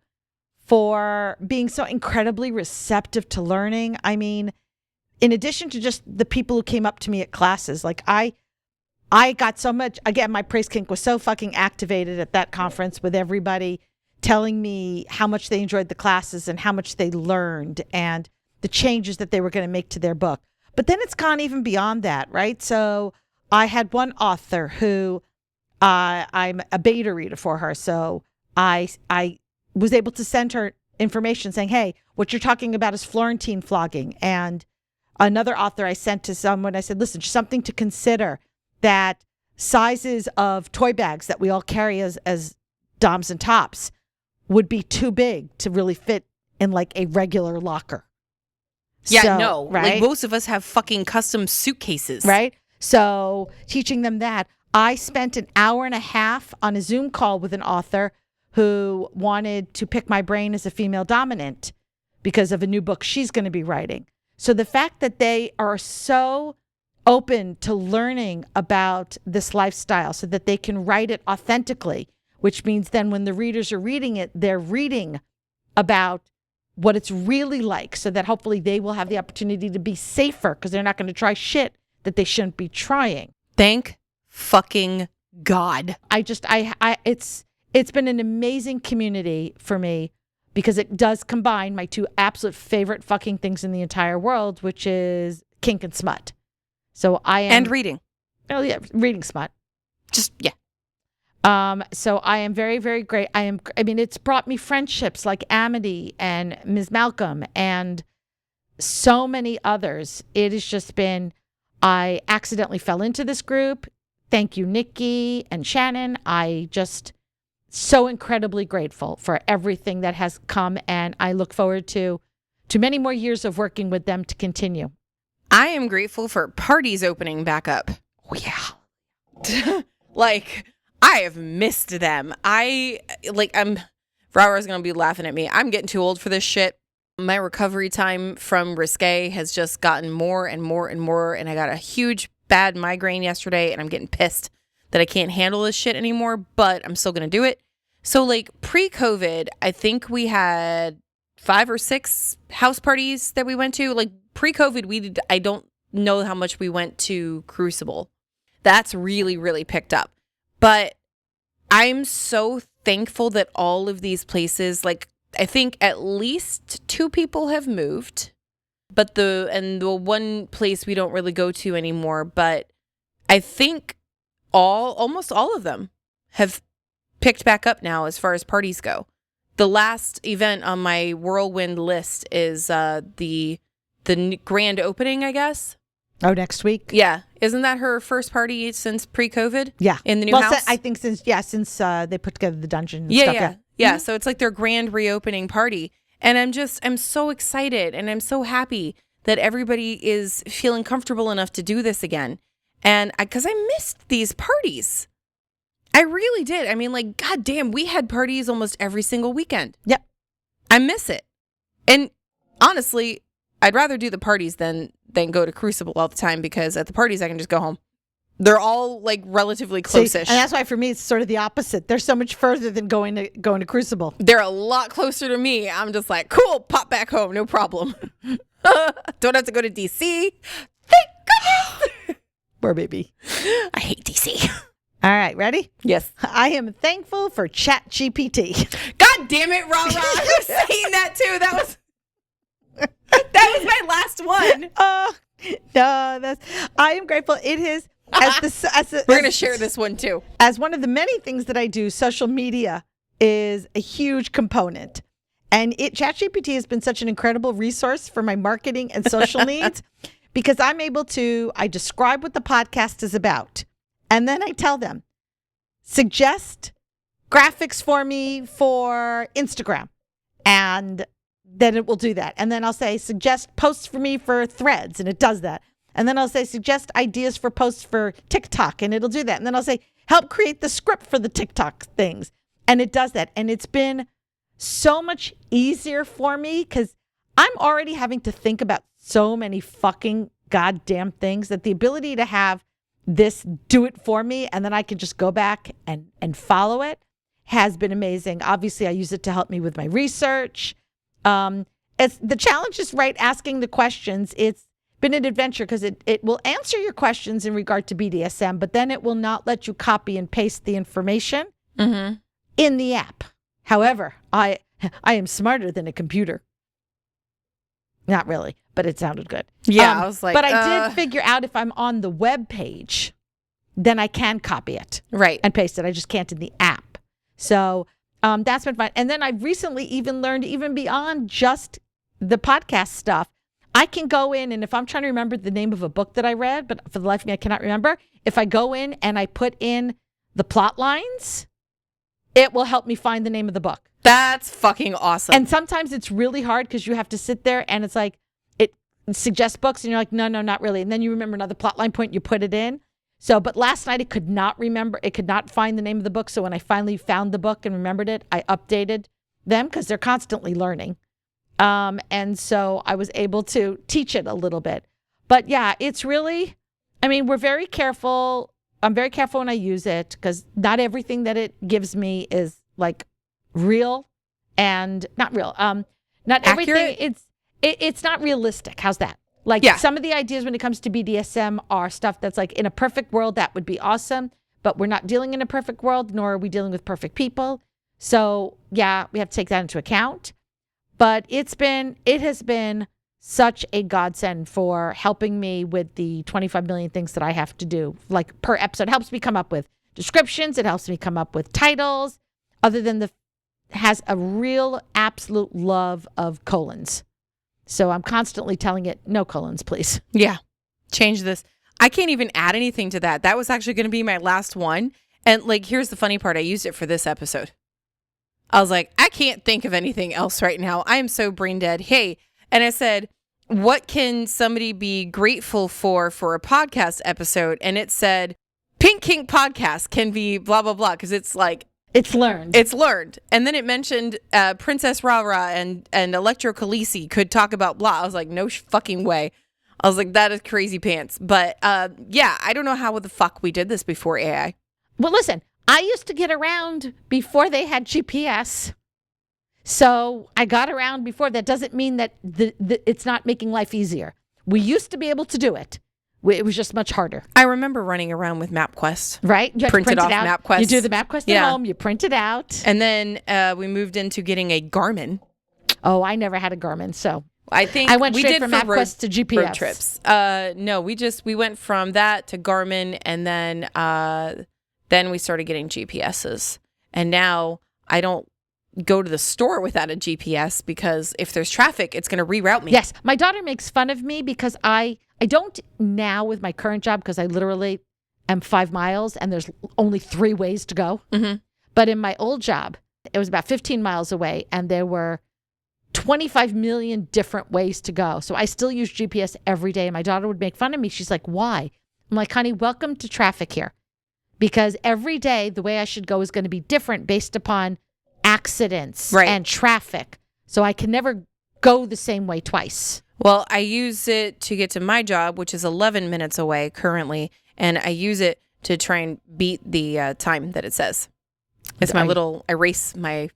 for being so incredibly receptive to learning. I mean, in addition to just the people who came up to me at classes, like I got so much, again, my praise kink was so fucking activated at that conference with everybody telling me how much they enjoyed the classes and how much they learned and the changes that they were going to make to their book. But then it's gone even beyond that, right? So I had one author who I'm a beta reader for her. So I was able to send her information saying, hey, what you're talking about is Florentine flogging. And another author I sent to someone, I said, listen, just something to consider, that sizes of toy bags that we all carry as doms and tops would be too big to really fit in like a regular locker. Yeah, So, no. right? Like most of us have fucking custom suitcases. Right? So teaching them that. I spent an hour and a half on a Zoom call with an author who wanted to pick my brain as a female dominant because of a new book she's going to be writing. So the fact that they are so open to learning about this lifestyle so that they can write it authentically, which means then when the readers are reading it, they're reading about what it's really like, so that hopefully they will have the opportunity to be safer because they're not going to try shit that they shouldn't be trying. Thank fucking God. It's been an amazing community for me because it does combine my two absolute favorite fucking things in the entire world, which is kink and smut. So I am... And reading. Oh yeah, reading smut. Just, yeah. So I am very, very great. I mean, it's brought me friendships like Amity and Ms. Malcolm and so many others. It has just been, I accidentally fell into this group. Thank you, Nikki and Shannon. I just so incredibly grateful for everything that has come, and I look forward to many more years of working with them to continue. I am grateful for parties opening back up. Oh, yeah. Like, I have missed them. Raura's going to be laughing at me. I'm getting too old for this shit. My recovery time from Risque has just gotten more and more and more, and I got a huge bad migraine yesterday, and I'm getting pissed that I can't handle this shit anymore, but I'm still going to do it. So, like, pre-COVID, I think we had 5 or 6 house parties that we went to. Like, pre-COVID, I don't know how much we went to Crucible. That's really, really picked up. But I'm so thankful that all of these places, like, I think at least 2 people have moved. But the one place we don't really go to anymore, but I think almost all of them have picked back up now as far as parties go. The last event on my whirlwind list is the grand opening, I guess. Oh, next week? Yeah. Isn't that her first party since pre-COVID? Yeah. In the new house? I think since they put together the dungeon and yeah, stuff. Yeah. Mm-hmm. Yeah. So it's like their grand reopening party. And I'm so excited and I'm so happy that everybody is feeling comfortable enough to do this again. And because I missed these parties. I really did. I mean, like, goddamn, we had parties almost every single weekend. Yep. I miss it. And honestly, I'd rather do the parties than go to Crucible all the time, because at the parties I can just go home. They're all like relatively close-ish. See, and that's why for me it's sort of the opposite. They're so much further than going to Crucible. They're a lot closer to me. I'm just like, cool, pop back home, no problem. Don't have to go to DC. Thank goodness. Poor baby. I hate DC. All right, ready? Yes. I am thankful for ChatGPT. God damn it, Rara. You're saying that too. That was my last one. No, I am grateful. It is we're going to share this one too. As one of the many things that I do, social media is a huge component. And ChatGPT has been such an incredible resource for my marketing and social needs because I describe what the podcast is about. And then I tell them, suggest graphics for me for Instagram. And then it will do that. And then I'll say, suggest posts for me for Threads. And it does that. And then I'll say, suggest ideas for posts for TikTok. And it'll do that. And then I'll say, help create the script for the TikTok things. And it does that. And it's been so much easier for me because I'm already having to think about so many fucking goddamn things that the ability to have this do it for me and then I can just go back and follow it has been amazing. Obviously, I use it to help me with my research. It's the challenge is asking the questions. It's been an adventure because it will answer your questions in regard to BDSM, but then it will not let you copy and paste the information in the app. However, I am smarter than a computer. Not really, but it sounded good. Yeah, I was like, but I did figure out if I'm on the web page, then I can copy it, and paste it. I just can't in the app. So that's been fun. And then I've recently even learned, even beyond just the podcast stuff, I can go in and if I'm trying to remember the name of a book that I read, but for the life of me, I cannot remember. If I go in and I put in the plot lines, it will help me find the name of the book. That's fucking awesome. And sometimes it's really hard because you have to sit there and it's like, it suggests books and you're like, no, not really. And then you remember another plot line point, you put it in. So, but last night it could not find the name of the book. So when I finally found the book and remembered it, I updated them because they're constantly learning. And so I was able to teach it a little bit. But yeah, it's really, we're very careful. I'm very careful when I use it because not everything that it gives me is like real and not real. Not accurate? Everything. It's not realistic. How's that? Like some of the ideas when it comes to BDSM are stuff that's like in a perfect world, that would be awesome, but we're not dealing in a perfect world, nor are we dealing with perfect people. So yeah, we have to take that into account. But it has been such a godsend for helping me with the 25 million things that I have to do. Like per episode, it helps me come up with descriptions. It helps me come up with titles. Other than has a real absolute love of colons. So I'm constantly telling it, no colons, please. Yeah. Change this. I can't even add anything to that. That was actually going to be my last one. And like, here's the funny part. I used it for this episode. I was like, I can't think of anything else right now. I am so brain dead. Hey, and I said, what can somebody be grateful for a podcast episode? And it said, Pink Kink podcast can be blah, blah, blah. Because it's like, it's learned. And then it mentioned Princess Rara and Electro Khaleesi could talk about blah. I was like, no fucking way. I was like, that is crazy pants. But yeah, I don't know how the fuck we did this before AI. Well, listen, I used to get around before they had GPS. So I got around before. That doesn't mean that it's not making life easier. We used to be able to do it. It was just much harder. I remember running around with MapQuest. Right? You print it off out. MapQuest. You do the MapQuest at home. You print it out. And then we moved into getting a Garmin. Oh, I never had a Garmin, so I think I went straight from MapQuest to GPS. Road trips. No, we went from that to Garmin, and then we started getting GPSs. And now I don't go to the store without a GPS because if there's traffic, it's going to reroute me. Yes, my daughter makes fun of me because I don't now with my current job because I literally am 5 miles and there's only 3 ways to go. Mm-hmm. But in my old job, it was about 15 miles away and there were 25 million different ways to go. So I still use GPS every day. And my daughter would make fun of me. She's like, why? I'm like, honey, welcome to traffic here. Because every day the way I should go is going to be different based upon accidents and traffic. So I can never go the same way twice. Well, I use it to get to my job, which is 11 minutes away currently. And I use it to try and beat the time that it says. It's my I race my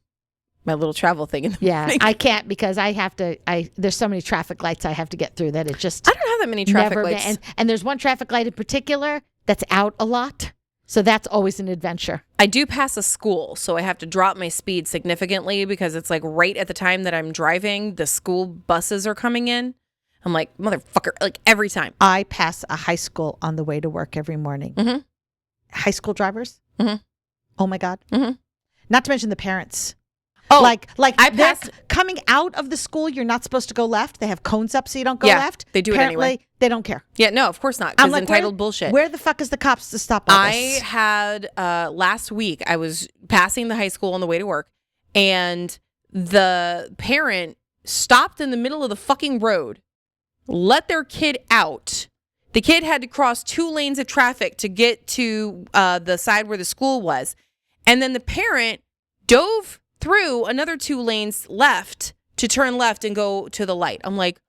little travel thing in the morning. I can't because I have to, there's so many traffic lights I have to get through that it just. I don't have that many traffic lights. And there's one traffic light in particular that's out a lot. So that's always an adventure. I do pass a school, so I have to drop my speed significantly because it's like right at the time that I'm driving, the school buses are coming in. I'm like, motherfucker, like every time. I pass a high school on the way to work every morning. Mm-hmm. High school drivers? Mm-hmm. Oh my God. Mm-hmm. Not to mention the parents. Oh, like I they're passed. coming out of the school. You're not supposed to go left. They have cones up so you don't go Yeah, left. they do it Apparently, anyway. They don't care. Yeah, no, of course not. I'm Because like, entitled bullshit. Where the fuck is the cops to stop all I this? had last week, I was passing the high school on the way to work, and the parent stopped in the middle of the fucking road, let their kid out. The kid had to cross 2 lanes of traffic to get to the side where the school was. And then the parent dove through another 2 lanes left to turn left and go to the light. I'm like,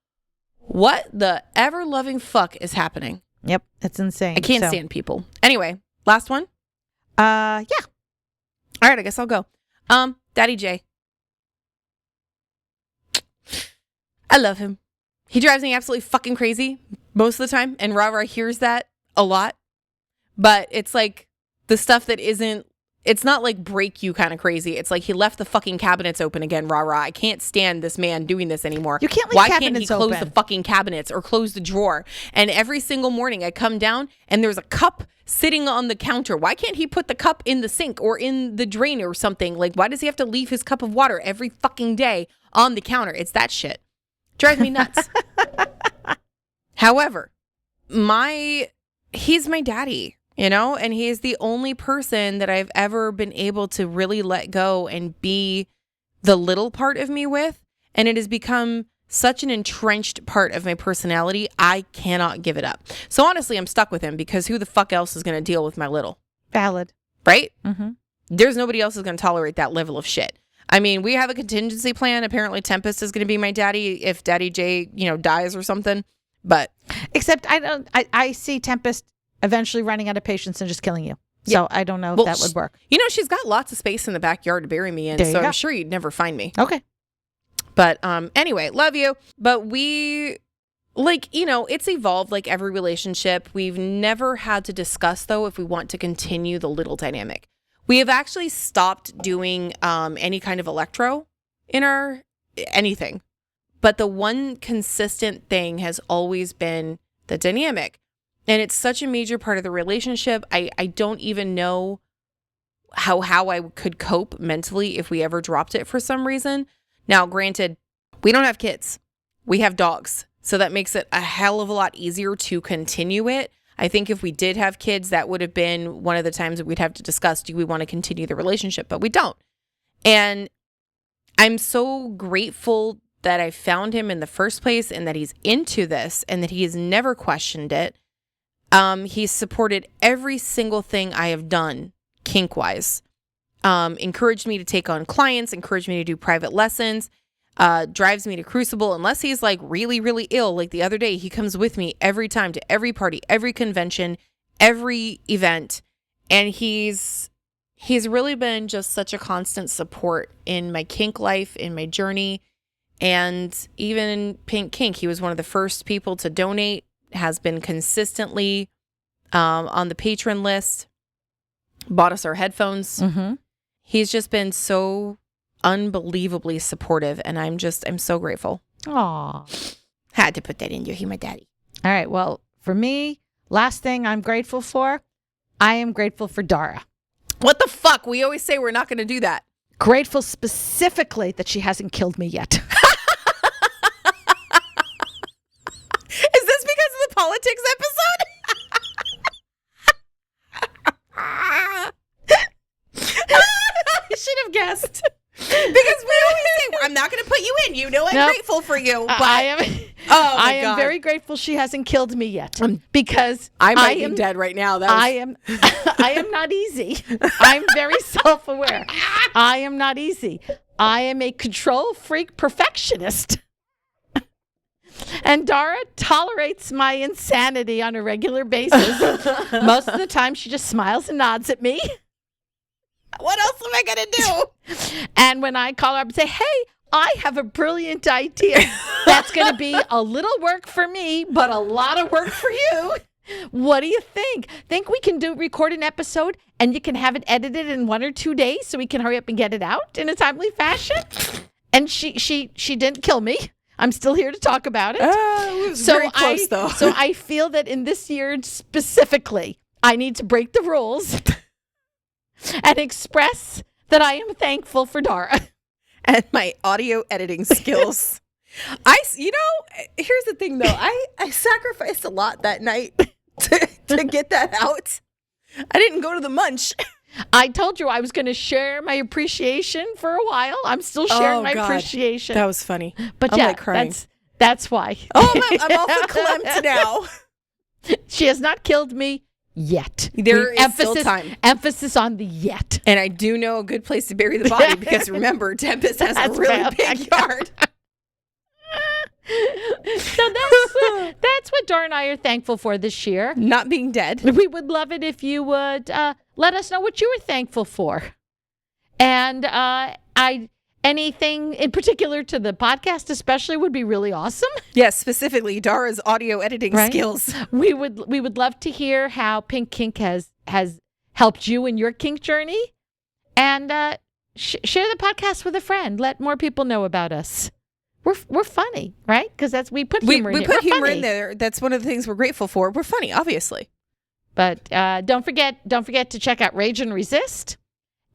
what the ever-loving fuck is happening? Yep, it's insane. I can't stand people. Anyway, last one. Yeah. All right, I guess I'll go. Daddy J. I love him. He drives me absolutely fucking crazy most of the time, and Rara hears that a lot. But it's like the stuff that isn't, it's not like break you kind of crazy. It's like he left the fucking cabinets open again, Rara. I can't stand this man doing this anymore. You can't leave Why cabinets can't he close open? the fucking cabinets or close the drawer? And every single morning I come down and there's a cup sitting on the counter. Why can't he put the cup in the sink or in the drain or something? Like, why does he have to leave his cup of water every fucking day on the counter? It's that shit. Drives me nuts. However, he's my daddy, you know, and he is the only person that I've ever been able to really let go and be the little part of me with. And it has become such an entrenched part of my personality. I cannot give it up. So honestly, I'm stuck with him because who the fuck else is going to deal with my little? Valid. Right? Mm-hmm. There's nobody else who's going to tolerate that level of shit. I mean, we have a contingency plan. Apparently Tempest is going to be my daddy if Daddy J, dies or something. But except I see Tempest eventually running out of patience and just killing you. So I don't know if that would work. She's got lots of space in the backyard to bury me in. So I'm sure you'd never find me. Okay. But anyway, love you. But we, it's evolved like every relationship. We've never had to discuss, though, if we want to continue the little dynamic. We have actually stopped doing any kind of electro in our anything. But the one consistent thing has always been the dynamic. And it's such a major part of the relationship. I don't even know how I could cope mentally if we ever dropped it for some reason. Now, granted, we don't have kids. We have dogs. So that makes it a hell of a lot easier to continue it. I think if we did have kids, that would have been one of the times that we'd have to discuss, do we want to continue the relationship? But we don't. And I'm so grateful that I found him in the first place and that he's into this and that he has never questioned it. He's supported every single thing I have done kink-wise. Encouraged me to take on clients, encouraged me to do private lessons, drives me to Crucible unless he's like really, really ill. Like the other day, he comes with me every time to every party, every convention, every event. And he's really been just such a constant support in my kink life, in my journey. And even in Pink Kink, he was one of the first people to donate, has been consistently on the patron list, bought us our headphones. Mm-hmm. He's just been so unbelievably supportive, and I'm so grateful. Aw. Had to put that in there. He's my daddy. All right. Well, for me, last thing I'm grateful for, I am grateful for Dara. What the fuck? We always say we're not going to do that. Grateful specifically that she hasn't killed me yet. Is this because of the politics episode? I should have guessed. Because we always say, I'm not going to put you in. I'm Nope. grateful for you. But I am God. very grateful she hasn't killed me yet because I might be dead right now. I am not easy. I'm very self-aware. I am not easy. I am a control freak perfectionist. And Dara tolerates my insanity on a regular basis. Most of the time, she just smiles and nods at me. What else am I going to do? And when I call her up and say, hey, I have a brilliant idea that's going to be a little work for me, but a lot of work for you. What do you think? Think we can record an episode and you can have it edited in 1 or 2 days so we can hurry up and get it out in a timely fashion? And she didn't kill me. I'm still here to talk about it. It was very close, though. So I feel that in this year specifically, I need to break the rules and express that I am thankful for Dara. and my audio editing skills. Here's the thing though. I sacrificed a lot that night to get that out. I didn't go to the munch. I told you I was going to share my appreciation for a while. I'm still sharing my appreciation. That was funny. But I'm yeah, like crying. That's why. Oh, I'm all verklempt now. She has not killed me yet. There is still time. Emphasis on the yet. And I do know a good place to bury the body because remember, Tempest has a really big yard. So that's what Dora and I are thankful for this year. Not being dead. We would love it if you would let us know what you were thankful for. And anything in particular to the podcast especially would be really awesome. Yes, specifically Dara's audio editing skills. We would love to hear how Pink Kink has helped you in your kink journey. And share the podcast with a friend. Let more people know about us. We're funny, right? Because we put humor in it. We put humor in there. That's one of the things we're grateful for. We're funny, obviously. But don't forget to check out Rage and Resist,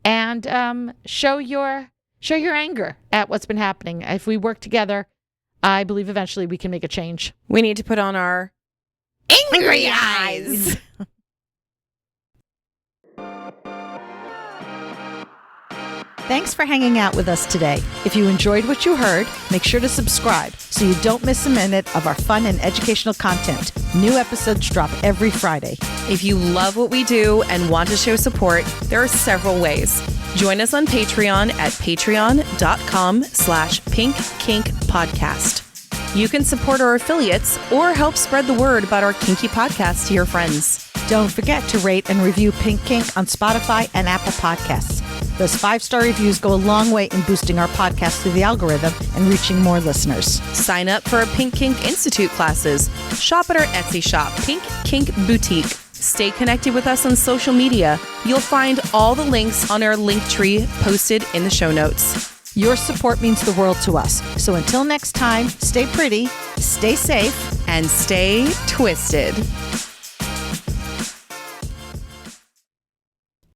and show your anger at what's been happening. If we work together, I believe eventually we can make a change. We need to put on our angry eyes. Thanks for hanging out with us today. If you enjoyed what you heard, make sure to subscribe so you don't miss a minute of our fun and educational content. New episodes drop every Friday. If you love what we do and want to show support, there are several ways. Join us on Patreon at patreon.com/pinkkinkpodcast. You can support our affiliates or help spread the word about our kinky podcast to your friends. Don't forget to rate and review Pink Kink on Spotify and Apple Podcasts. Those 5-star reviews go a long way in boosting our podcast through the algorithm and reaching more listeners. Sign up for our Pink Kink Institute classes. Shop at our Etsy shop, Pink Kink Boutique. Stay connected with us on social media. You'll find all the links on our link tree posted in the show notes. Your support means the world to us. So until next time, stay pretty, stay safe, and stay twisted.